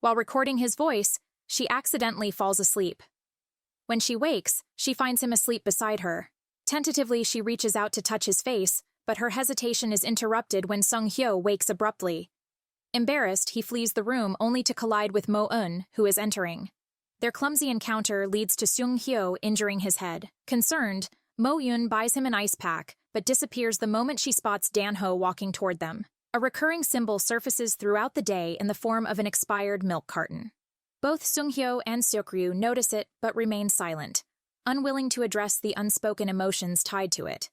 While recording his voice, she accidentally falls asleep. When she wakes, she finds him asleep beside her. Tentatively, she reaches out to touch his face, but her hesitation is interrupted when Seung-hyo wakes abruptly. Embarrassed, he flees the room only to collide with Mo-eun, who is entering. Their clumsy encounter leads to Seung-hyo injuring his head. Concerned, Mo-eun buys him an ice pack, but disappears the moment she spots Dan-ho walking toward them. A recurring symbol surfaces throughout the day in the form of an expired milk carton. Both Seung-hyo and Seok-ryu notice it but remain silent, unwilling to address the unspoken emotions tied to it.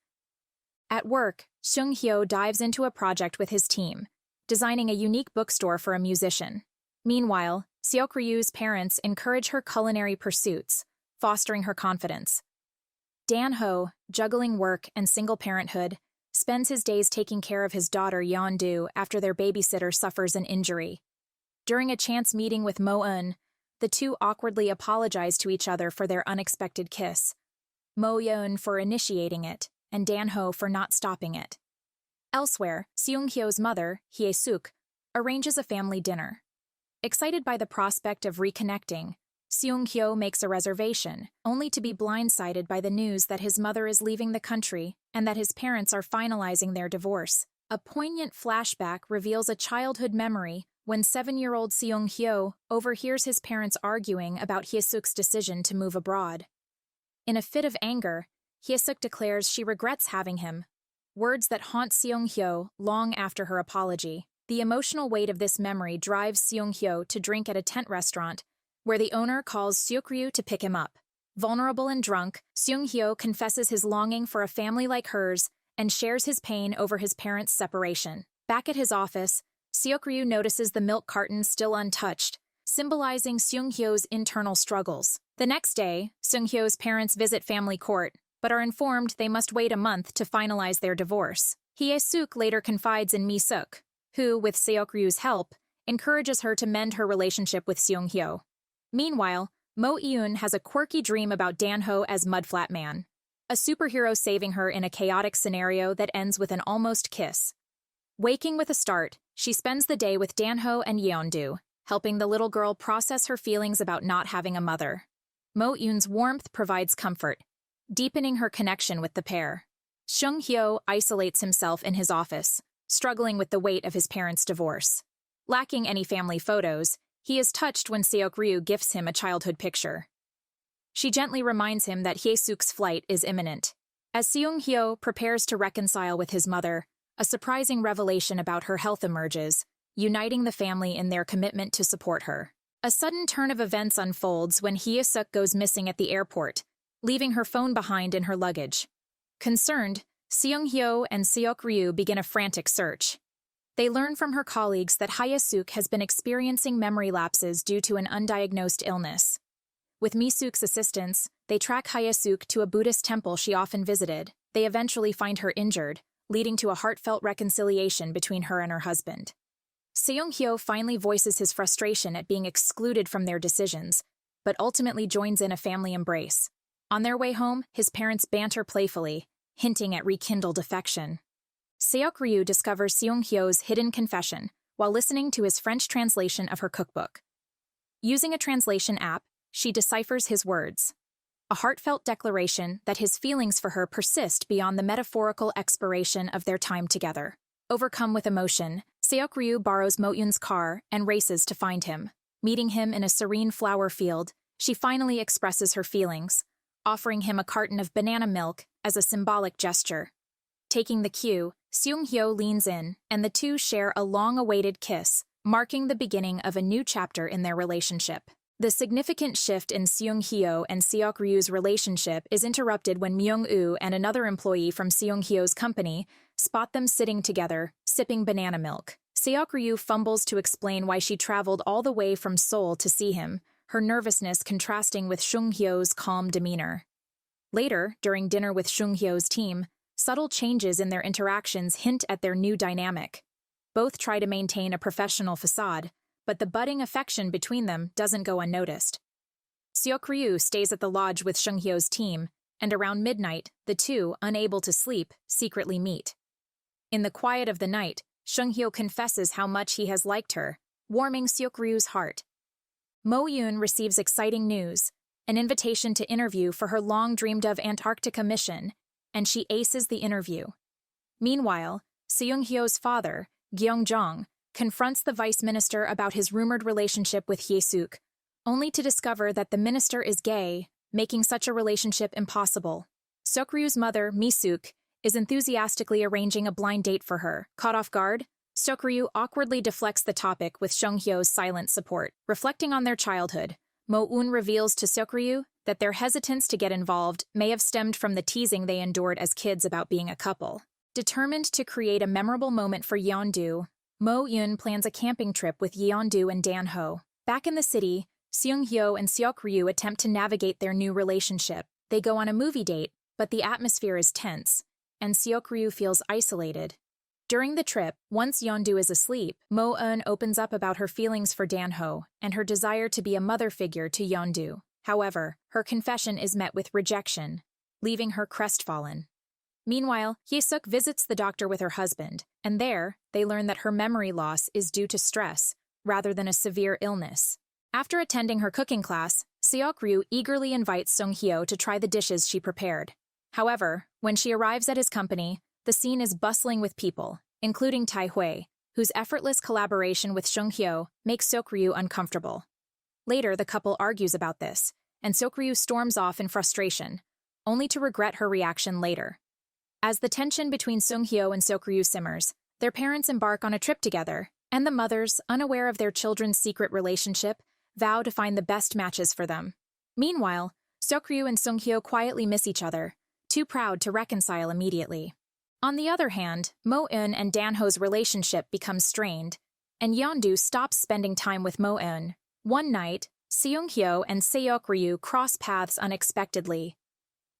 At work, Seung-hyo dives into a project with his team, designing a unique bookstore for a musician. Meanwhile, Seok-ryu's parents encourage her culinary pursuits, fostering her confidence. Dan-ho, juggling work and single parenthood, spends his days taking care of his daughter Yeon-do after their babysitter suffers an injury. During a chance meeting with Mo-eun, the two awkwardly apologize to each other for their unexpected kiss, Mo-eun for initiating it, and Dan-ho for not stopping it. Elsewhere, Seung-hyo's mother, Hye-suk, arranges a family dinner. Excited by the prospect of reconnecting, Seung-hyo makes a reservation, only to be blindsided by the news that his mother is leaving the country and that his parents are finalizing their divorce. A poignant flashback reveals a childhood memory when 7-year-old Seung-hyo overhears his parents arguing about Hye-suk's decision to move abroad. In a fit of anger, Hye-suk declares she regrets having him, words that haunt Seung-hyo long after her apology. The emotional weight of this memory drives Seung-hyo to drink at a tent restaurant, where the owner calls Seok-ryu to pick him up. Vulnerable and drunk, Seung-hyo confesses his longing for a family like hers and shares his pain over his parents' separation. Back at his office, Seok-ryu notices the milk carton still untouched, symbolizing Seung-hyo's internal struggles. The next day, Seung-hyo's parents visit family court, but are informed they must wait a month to finalize their divorce. Hye-suk later confides in Mi-suk, who, with Seok-ryu's help, encourages her to mend her relationship with Seung-hyo. Meanwhile, Mo-eun has a quirky dream about Dan-ho as Mudflat Man, a superhero saving her in a chaotic scenario that ends with an almost kiss. Waking with a start, she spends the day with Dan-ho and Yeon-do, helping the little girl process her feelings about not having a mother. Mo-eun's warmth provides comfort, deepening her connection with the pair. Seung-hyo isolates himself in his office, struggling with the weight of his parents' divorce. Lacking any family photos, he is touched when Seok-ryu gifts him a childhood picture. She gently reminds him that Hye-suk's flight is imminent. As Seung-hyo prepares to reconcile with his mother, a surprising revelation about her health emerges, uniting the family in their commitment to support her. A sudden turn of events unfolds when Hye-suk goes missing at the airport, leaving her phone behind in her luggage. Concerned, Seung-hyo and Seok-ryu begin a frantic search. They learn from her colleagues that Hye-suk has been experiencing memory lapses due to an undiagnosed illness. With Mi-suk's assistance, they track Hye-suk to a Buddhist temple she often visited. They eventually find her injured, leading to a heartfelt reconciliation between her and her husband. Seung-hyo finally voices his frustration at being excluded from their decisions, but ultimately joins in a family embrace. On their way home, his parents banter playfully, hinting at rekindled affection. Seok-ryu discovers Seung-hyo's hidden confession while listening to his French translation of her cookbook. Using a translation app, she deciphers his words. A heartfelt declaration that his feelings for her persist beyond the metaphorical expiration of their time together. Overcome with emotion, Seok-ryu borrows Mo-eun's car and races to find him. Meeting him in a serene flower field, she finally expresses her feelings, offering him a carton of banana milk as a symbolic gesture. Taking the cue, Seung-hyo leans in, and the two share a long-awaited kiss, marking the beginning of a new chapter in their relationship. The significant shift in Seung-hyo and Seok-ryu's relationship is interrupted when Myung-woo and another employee from Seung-hyo's company spot them sitting together, sipping banana milk. Seok-ryu fumbles to explain why she traveled all the way from Seoul to see him, her nervousness contrasting with Seung-hyo's calm demeanor. Later, during dinner with Seung-hyo's team, subtle changes in their interactions hint at their new dynamic. Both try to maintain a professional facade, but the budding affection between them doesn't go unnoticed. Seok-ryu stays at the lodge with Seung-hyo's team, and around midnight, the two, unable to sleep, secretly meet. In the quiet of the night, Seung-hyo confesses how much he has liked her, warming Seok-ryu's heart. Mo-eun receives exciting news, an invitation to interview for her long-dreamed-of Antarctica mission, and she aces the interview. Meanwhile, Seung-hyo's father, Gyeong-jong, confronts the vice minister about his rumored relationship with Hye-suk, only to discover that the minister is gay, making such a relationship impossible. Seok-ryu's mother, Mi-suk, is enthusiastically arranging a blind date for her. Caught off guard, Seok-ryu awkwardly deflects the topic with Seung-hyo's silent support. Reflecting on their childhood, Mo-eun reveals to Seok-ryu that their hesitance to get involved may have stemmed from the teasing they endured as kids about being a couple. Determined to create a memorable moment for Yeondu, Mo-eun plans a camping trip with Yeondu and Dan-ho. Back in the city, Seung-hyo and Seok-ryu attempt to navigate their new relationship. They go on a movie date, but the atmosphere is tense, and Seok-ryu feels isolated. During the trip, once Yeondu is asleep, Mo-eun opens up about her feelings for Dan-ho and her desire to be a mother figure to Yeondu. However, her confession is met with rejection, leaving her crestfallen. Meanwhile, Hye-suk visits the doctor with her husband, and there, they learn that her memory loss is due to stress, rather than a severe illness. After attending her cooking class, Seok-ryu eagerly invites Seung-hyo to try the dishes she prepared. However, when she arrives at his company, the scene is bustling with people, including Tai-hui, whose effortless collaboration with Seung-hyo makes Seok-ryu uncomfortable. Later, the couple argues about this, and Seok-ryu storms off in frustration, only to regret her reaction later. As the tension between Seung-hyo and Seok-ryu simmers, their parents embark on a trip together, and the mothers, unaware of their children's secret relationship, vow to find the best matches for them. Meanwhile, Seok-ryu and Seung-hyo quietly miss each other, too proud to reconcile immediately. On the other hand, Mo-eun and Dan-ho's relationship becomes strained, and Yeondu stops spending time with Mo-eun. One night, Seung-hyo and Seok-ryu cross paths unexpectedly.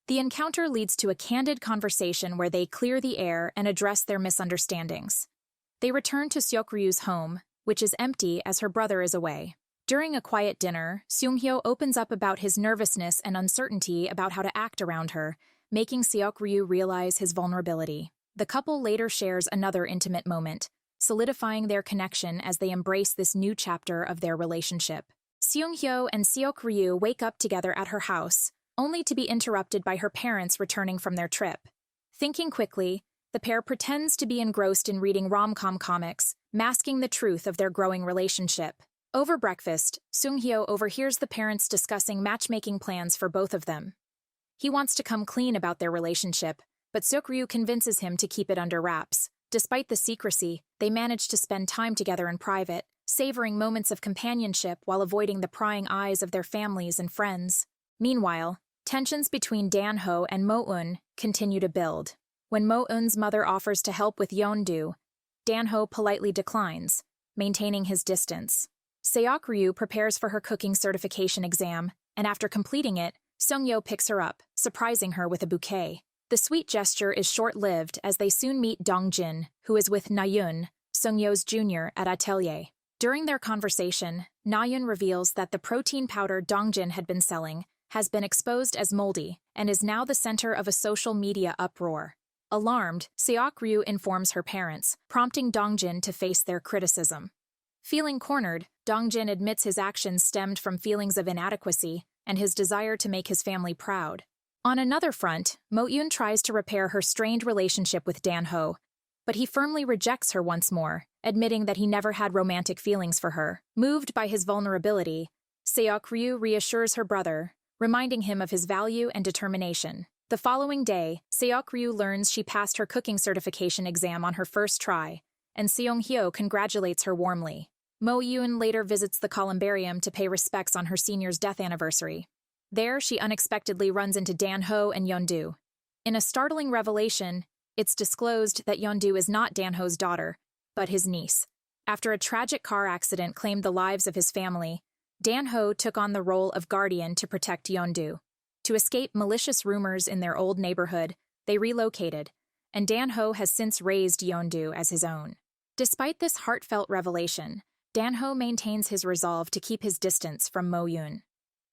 The encounter leads to a candid conversation where they clear the air and address their misunderstandings. They return to Seok-ryu's home, which is empty as her brother is away. During a quiet dinner, Seung-hyo opens up about his nervousness and uncertainty about how to act around her, making Seok-ryu realize his vulnerability. The couple later shares another intimate moment, solidifying their connection as they embrace this new chapter of their relationship. Seung-hyo and Seok-ryu wake up together at her house, only to be interrupted by her parents returning from their trip. Thinking quickly, the pair pretends to be engrossed in reading rom-com comics, masking the truth of their growing relationship. Over breakfast, Seung-hyo overhears the parents discussing matchmaking plans for both of them. He wants to come clean about their relationship, but Seok-ryu convinces him to keep it under wraps. Despite the secrecy, they manage to spend time together in private, savoring moments of companionship while avoiding the prying eyes of their families and friends. Meanwhile, tensions between Dan-ho and Mo-eun continue to build. When Mo-eun's mother offers to help with Yeondu, Dan-ho politely declines, maintaining his distance. Seok-ryu prepares for her cooking certification exam, and after completing it, Seung-hyo picks her up, surprising her with a bouquet. The sweet gesture is short-lived as they soon meet Dong-jin, who is with Na-yeon, Seung-hyo's junior, at atelier. During their conversation, Na-yeon reveals that the protein powder Dong-jin had been selling has been exposed as moldy and is now the center of a social media uproar. Alarmed, Seok-ryu informs her parents, prompting Dong-jin to face their criticism. Feeling cornered, Dongjin admits his actions stemmed from feelings of inadequacy and his desire to make his family proud. On another front, Mo-eun tries to repair her strained relationship with Dan-ho, but he firmly rejects her once more, admitting that he never had romantic feelings for her. Moved by his vulnerability, Seok-ryu reassures her brother, reminding him of his value and determination. The following day, Seok-ryu learns she passed her cooking certification exam on her first try, and Seong-hyo congratulates her warmly. Mo-eun later visits the columbarium to pay respects on her senior's death anniversary. There, she unexpectedly runs into Dan-ho and Yeon-do. In a startling revelation, it's disclosed that Yeon-do is not Dan-ho's daughter, but his niece. After a tragic car accident claimed the lives of his family, Dan-ho took on the role of guardian to protect Yeon-do. To escape malicious rumors in their old neighborhood, they relocated, and Dan-ho has since raised Yeon-do as his own. Despite this heartfelt revelation, Dan-ho maintains his resolve to keep his distance from Mo-eun.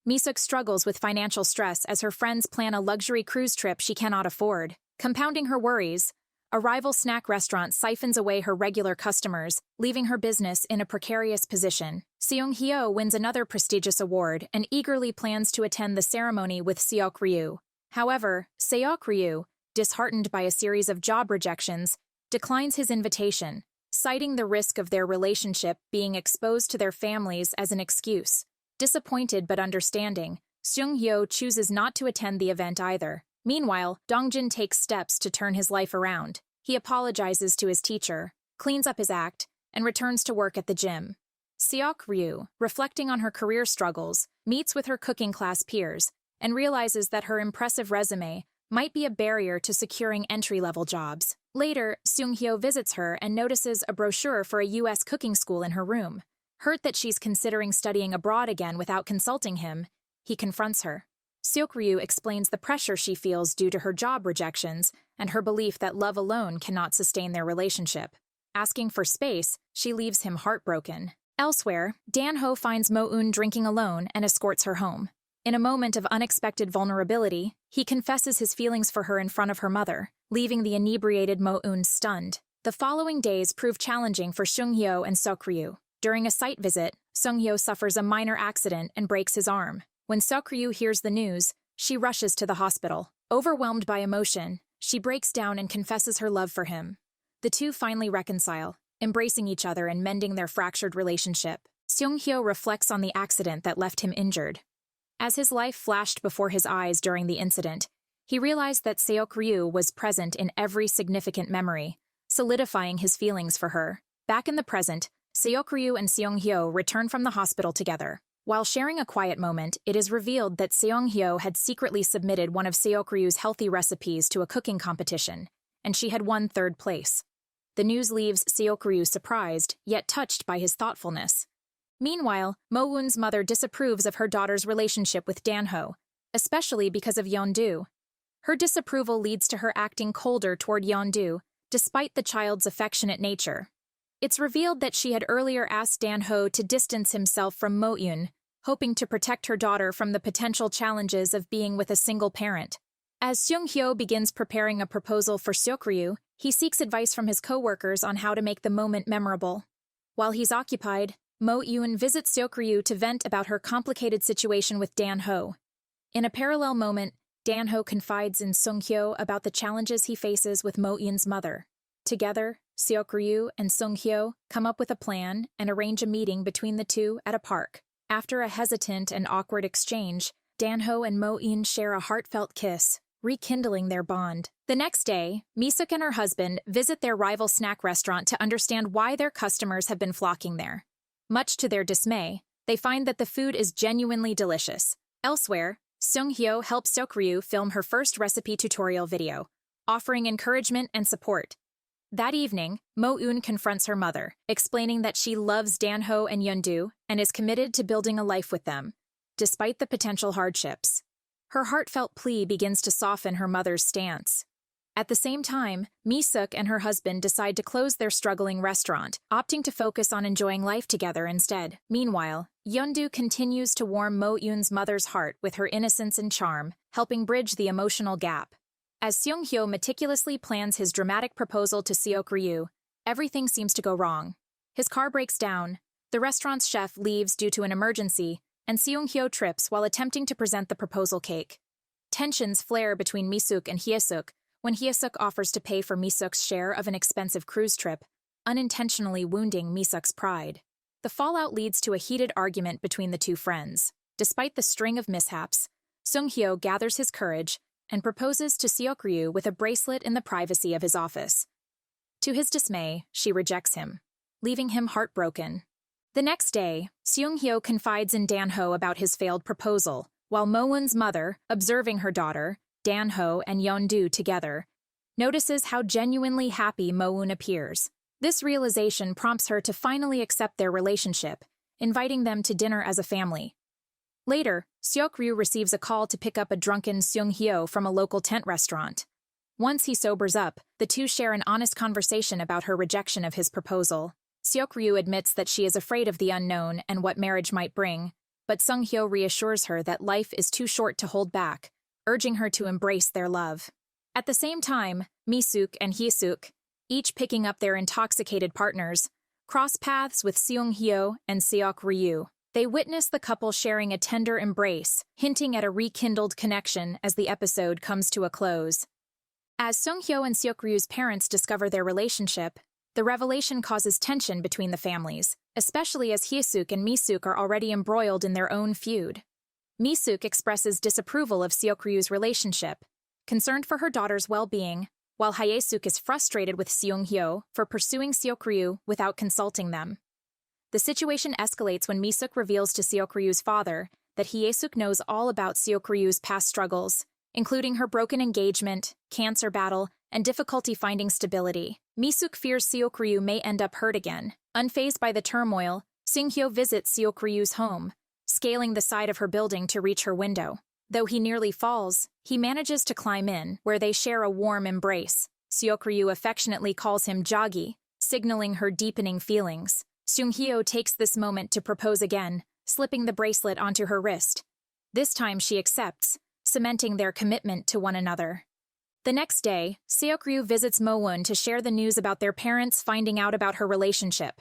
Mi-suk struggles with financial stress as her friends plan a luxury cruise trip she cannot afford. Compounding her worries, a rival snack restaurant siphons away her regular customers, leaving her business in a precarious position. Seong-hyo wins another prestigious award and eagerly plans to attend the ceremony with Seok-ryu. However, Seok-ryu, disheartened by a series of job rejections, declines his invitation, citing the risk of their relationship being exposed to their families as an excuse. Disappointed but understanding, Seong-hyo chooses not to attend the event either. Meanwhile, Dongjin takes steps to turn his life around. He apologizes to his teacher, cleans up his act, and returns to work at the gym. Seok-ryu, reflecting on her career struggles, meets with her cooking class peers and realizes that her impressive resume might be a barrier to securing entry-level jobs. Later, Seong-hyo visits her and notices a brochure for a U.S. cooking school in her room. Hurt that she's considering studying abroad again without consulting him, he confronts her. Seok-ryu explains the pressure she feels due to her job rejections and her belief that love alone cannot sustain their relationship. Asking for space, she leaves him heartbroken. Elsewhere, Dan-ho finds Mo-eun drinking alone and escorts her home. In a moment of unexpected vulnerability, he confesses his feelings for her in front of her mother, leaving the inebriated Mo-eun stunned. The following days prove challenging for Seong-hyo and Seok-ryu. During a site visit, Seong-hyo suffers a minor accident and breaks his arm. When Seok-ryu hears the news, she rushes to the hospital. Overwhelmed by emotion, she breaks down and confesses her love for him. The two finally reconcile, embracing each other and mending their fractured relationship. Seong-hyo reflects on the accident that left him injured. As his life flashed before his eyes during the incident, he realized that Seok-ryu was present in every significant memory, solidifying his feelings for her. Back in the present, Seok-ryu and Seong-hyo return from the hospital together. While sharing a quiet moment, it is revealed that Seong-hyo had secretly submitted one of Seok-ryu's healthy recipes to a cooking competition, and she had won third place. The news leaves Seok-ryu surprised, yet touched by his thoughtfulness. Meanwhile, Mo-eun's mother disapproves of her daughter's relationship with Dan-ho, especially because of Yeon-do. Her disapproval leads to her acting colder toward Yeon-do, despite the child's affectionate nature. It's revealed that she had earlier asked Dan-ho to distance himself from Mo-eun, hoping to protect her daughter from the potential challenges of being with a single parent. As Seong-hyo begins preparing a proposal for Seok-ryu, he seeks advice from his co-workers on how to make the moment memorable. While he's occupied, Mo-eun visits Seok-ryu to vent about her complicated situation with Dan-ho. In a parallel moment, Dan-ho confides in Seong-hyo about the challenges he faces with Mo-eun's mother. Together, Seok-ryu and Seong-hyo come up with a plan and arrange a meeting between the two at a park. After a hesitant and awkward exchange, Dan-ho and Mo-eun share a heartfelt kiss, rekindling their bond. The next day, Mi-suk and her husband visit their rival snack restaurant to understand why their customers have been flocking there. Much to their dismay, they find that the food is genuinely delicious. Elsewhere, Seong-hyo helps Seok-ryu film her first recipe tutorial video, offering encouragement and support. That evening, Mo-eun confronts her mother, explaining that she loves Dan-ho and Yeon-do and is committed to building a life with them, despite the potential hardships. Her heartfelt plea begins to soften her mother's stance. At the same time, Mi-suk and her husband decide to close their struggling restaurant, opting to focus on enjoying life together instead. Meanwhile, Yeon-do continues to warm Mo-eun's mother's heart with her innocence and charm, helping bridge the emotional gap. As Seong-hyo meticulously plans his dramatic proposal to Seok-ryu, everything seems to go wrong. His car breaks down, The restaurant's chef leaves due to an emergency, and Seung-hyo trips while attempting to present the proposal cake. Tensions flare between Mi-suk and Hye-suk when Hye-suk offers to pay for Mi-suk's share of an expensive cruise trip, unintentionally wounding Mi-suk's pride. The fallout leads to a heated argument between the two friends. Despite the string of mishaps, Seung-hyo gathers his courage and proposes to Seok-ryu with a bracelet in the privacy of his office. To his dismay, she rejects him, leaving him heartbroken. The next day, Seung-hyo confides in Dan-ho about his failed proposal, while Mo-won's mother, observing her daughter, Dan-ho and Yeon-do together, notices how genuinely happy Mo-won appears. This realization prompts her to finally accept their relationship, inviting them to dinner as a family. Later, Seok-ryu receives a call to pick up a drunken Seung-hyo from a local tent restaurant. Once he sobers up, the two share an honest conversation about her rejection of his proposal. Seok-ryu admits that she is afraid of the unknown and what marriage might bring, but Seung-hyo reassures her that life is too short to hold back, urging her to embrace their love. At the same time, Mi-suk and Hye-suk, each picking up their intoxicated partners, cross paths with Seung-hyo and Seok-ryu. They witness the couple sharing a tender embrace, hinting at a rekindled connection as the episode comes to a close. As Seung-hyo and Seok-ryu's parents discover their relationship, the revelation causes tension between the families, especially as Hye-suk and Mi-suk are already embroiled in their own feud. Mi-suk expresses disapproval of Seok-ryu's relationship, concerned for her daughter's well-being, while Hye-suk is frustrated with Seung-hyo for pursuing Seok-ryu without consulting them. The situation escalates when Mi-suk reveals to Seok-ryu's father that Hye-suk knows all about Seok-ryu's past struggles, including her broken engagement, cancer battle, and difficulty finding stability. Mi-suk fears Seok-ryu may end up hurt again. Unfazed by the turmoil, Seung-hyo visits Seok-ryu's home, scaling the side of her building to reach her window. Though he nearly falls, he manages to climb in, where they share a warm embrace. Seok-ryu affectionately calls him Jagi, signaling her deepening feelings. Seung-hyo takes this moment to propose again, slipping the bracelet onto her wrist. This time she accepts, cementing their commitment to one another. The next day, Seok-ryu visits Mo-won to share the news about their parents finding out about her relationship.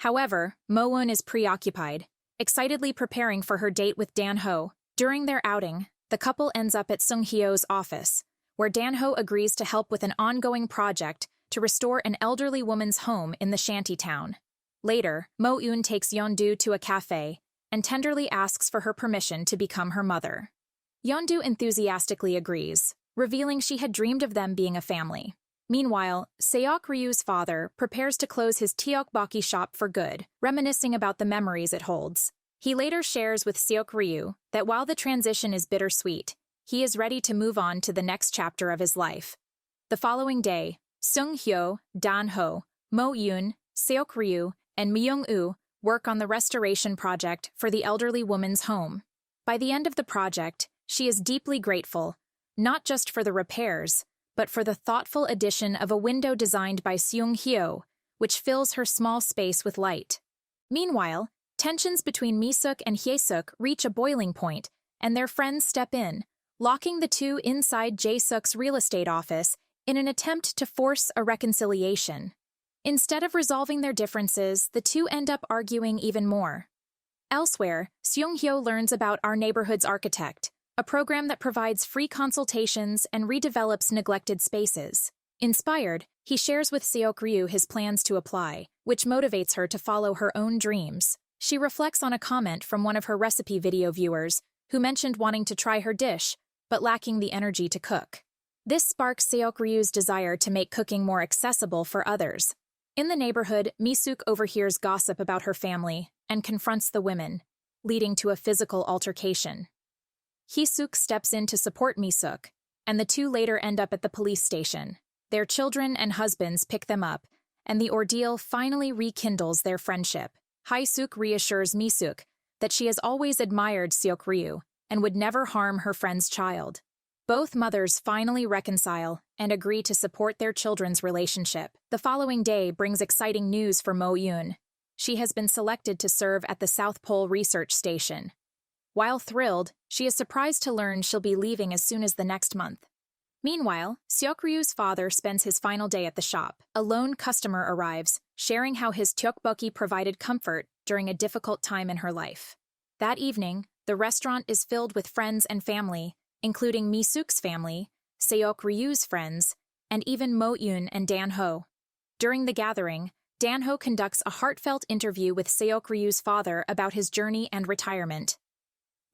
However, Mo-won is preoccupied, excitedly preparing for her date with Dan-ho. During their outing, the couple ends up at Seung-hyo's office, where Dan-ho agrees to help with an ongoing project to restore an elderly woman's home in the shanty town. Later, Mo-eun takes Yeon-do to a cafe and tenderly asks for her permission to become her mother. Yeon-do enthusiastically agrees, revealing she had dreamed of them being a family. Meanwhile, Seok-ryu's father prepares to close his tteokbokki shop for good, reminiscing about the memories it holds. He later shares with Seok-ryu that while the transition is bittersweet, he is ready to move on to the next chapter of his life. The following day, Seung-hyo, Dan-ho, Mo-eun, Seok-ryu, and Myung-woo work on the restoration project for the elderly woman's home. By the end of the project, she is deeply grateful, not just for the repairs, but for the thoughtful addition of a window designed by Seung-hyo, which fills her small space with light. Meanwhile, tensions between Mi-suk and Hye-suk reach a boiling point, and their friends step in, locking the two inside Jae-suk's real estate office in an attempt to force a reconciliation. Instead of resolving their differences, the two end up arguing even more. Elsewhere, Seung-hyo learns about Our Neighborhood's Architect, a program that provides free consultations and redevelops neglected spaces. Inspired, he shares with Seok-ryu his plans to apply, which motivates her to follow her own dreams. She reflects on a comment from one of her recipe video viewers, who mentioned wanting to try her dish, but lacking the energy to cook. This sparks Seok-ryu's desire to make cooking more accessible for others. In the neighborhood, Mi-suk overhears gossip about her family and confronts the women, leading to a physical altercation. Hye-suk steps in to support Mi-suk, and the two later end up at the police station. Their children and husbands pick them up, and the ordeal finally rekindles their friendship. Hye-suk reassures Mi-suk that she has always admired Seok-ryu and would never harm her friend's child. Both mothers finally reconcile and agree to support their children's relationship. The following day brings exciting news for Mo-eun. She has been selected to serve at the South Pole Research Station. While thrilled, she is surprised to learn she'll be leaving as soon as the next month. Meanwhile, Seokryu's father spends his final day at the shop. A lone customer arrives, sharing how his tteokbokki provided comfort during a difficult time in her life. That evening, the restaurant is filled with friends and family, including Mi-suk's family, Seokryu's friends, and even Mo-eun and Dan-ho. During the gathering, Dan-ho conducts a heartfelt interview with Seokryu's father about his journey and retirement.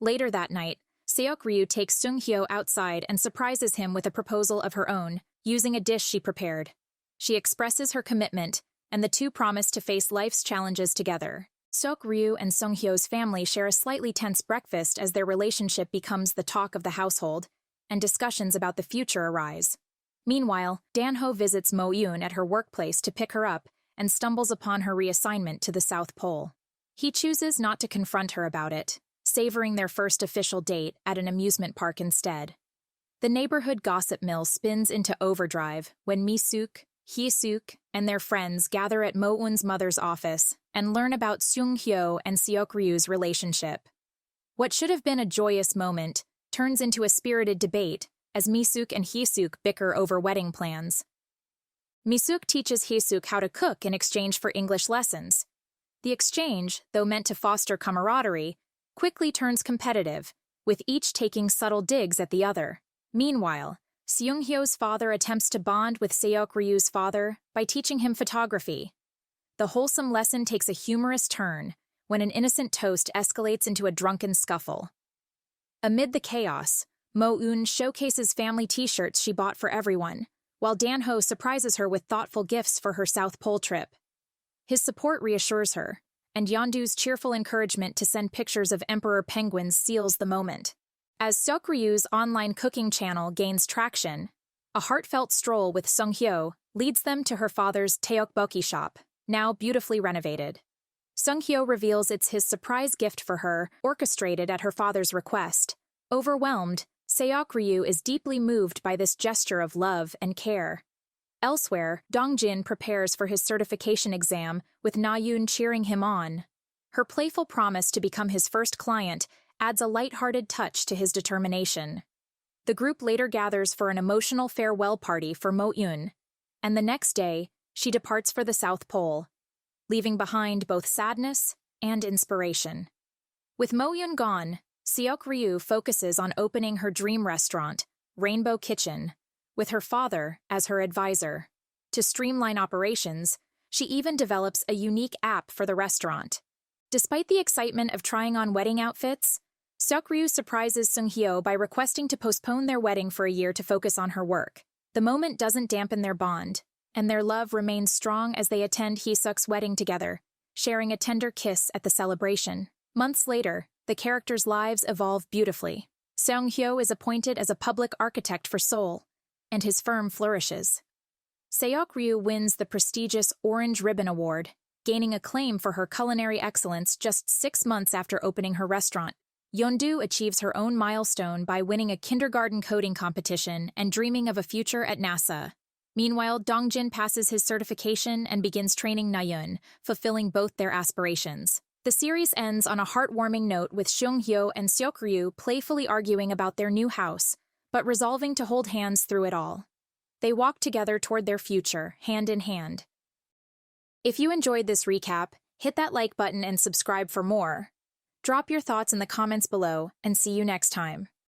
Later that night, Seokryu takes Sung-hyo outside and surprises him with a proposal of her own, using a dish she prepared. She expresses her commitment, and the two promise to face life's challenges together. Seokryu and Sung-hyo's family share a slightly tense breakfast as their relationship becomes the talk of the household, and discussions about the future arise. Meanwhile, Dan-ho visits Mo-eun at her workplace to pick her up and stumbles upon her reassignment to the South Pole. He chooses not to confront her about it, savoring their first official date at an amusement park instead. The neighborhood gossip mill spins into overdrive when Mi-suk, Hye-suk, and their friends gather at Mo-eun's mother's office and learn about Sung-hyo and Seokryu's relationship. What should have been a joyous moment turns into a spirited debate as Mi-suk and Hye-suk bicker over wedding plans. Mi-suk teaches Hye-suk how to cook in exchange for English lessons. The exchange, though meant to foster camaraderie, quickly turns competitive, with each taking subtle digs at the other. Meanwhile, Seung-hyo's father attempts to bond with Seokryu's father by teaching him photography. The wholesome lesson takes a humorous turn when an innocent toast escalates into a drunken scuffle. Amid the chaos, Mo-eun showcases family t-shirts she bought for everyone, while Dan-ho surprises her with thoughtful gifts for her South Pole trip. His support reassures her, and Yeondu's cheerful encouragement to send pictures of emperor penguins seals the moment. As Seokryu's online cooking channel gains traction, a heartfelt stroll with Sung-hyo leads them to her father's tteokbokki shop, now beautifully renovated. Sung-hyo reveals it's his surprise gift for her, orchestrated at her father's request. Overwhelmed, Seokryu is deeply moved by this gesture of love and care. Elsewhere, Dongjin prepares for his certification exam, with Na-yoon cheering him on. Her playful promise to become his first client adds a light-hearted touch to his determination. The group later gathers for an emotional farewell party for Mo-eun, and the next day, she departs for the South Pole, leaving behind both sadness and inspiration. With Mo-eun gone, Seokryu focuses on opening her dream restaurant, Rainbow Kitchen, with her father as her advisor. To streamline operations, she even develops a unique app for the restaurant. Despite the excitement of trying on wedding outfits, Seokryu surprises Sung-hyo by requesting to postpone their wedding for a year to focus on her work. The moment doesn't dampen their bond, and their love remains strong as they attend Hee-suk's wedding together, sharing a tender kiss at the celebration. Months later, the characters' lives evolve beautifully. Seong-hyo is appointed as a public architect for Seoul, and his firm flourishes. Seokryu wins the prestigious Orange Ribbon Award, gaining acclaim for her culinary excellence just 6 months after opening her restaurant. Yeondu achieves her own milestone by winning a kindergarten coding competition and dreaming of a future at NASA. Meanwhile, Dongjin passes his certification and begins training Na-yoon, fulfilling both their aspirations. The series ends on a heartwarming note with Seong-hyo and Seokryu playfully arguing about their new house, but resolving to hold hands through it all. They walk together toward their future, hand in hand. If you enjoyed this recap, hit that like button and subscribe for more. Drop your thoughts in the comments below, and see you next time.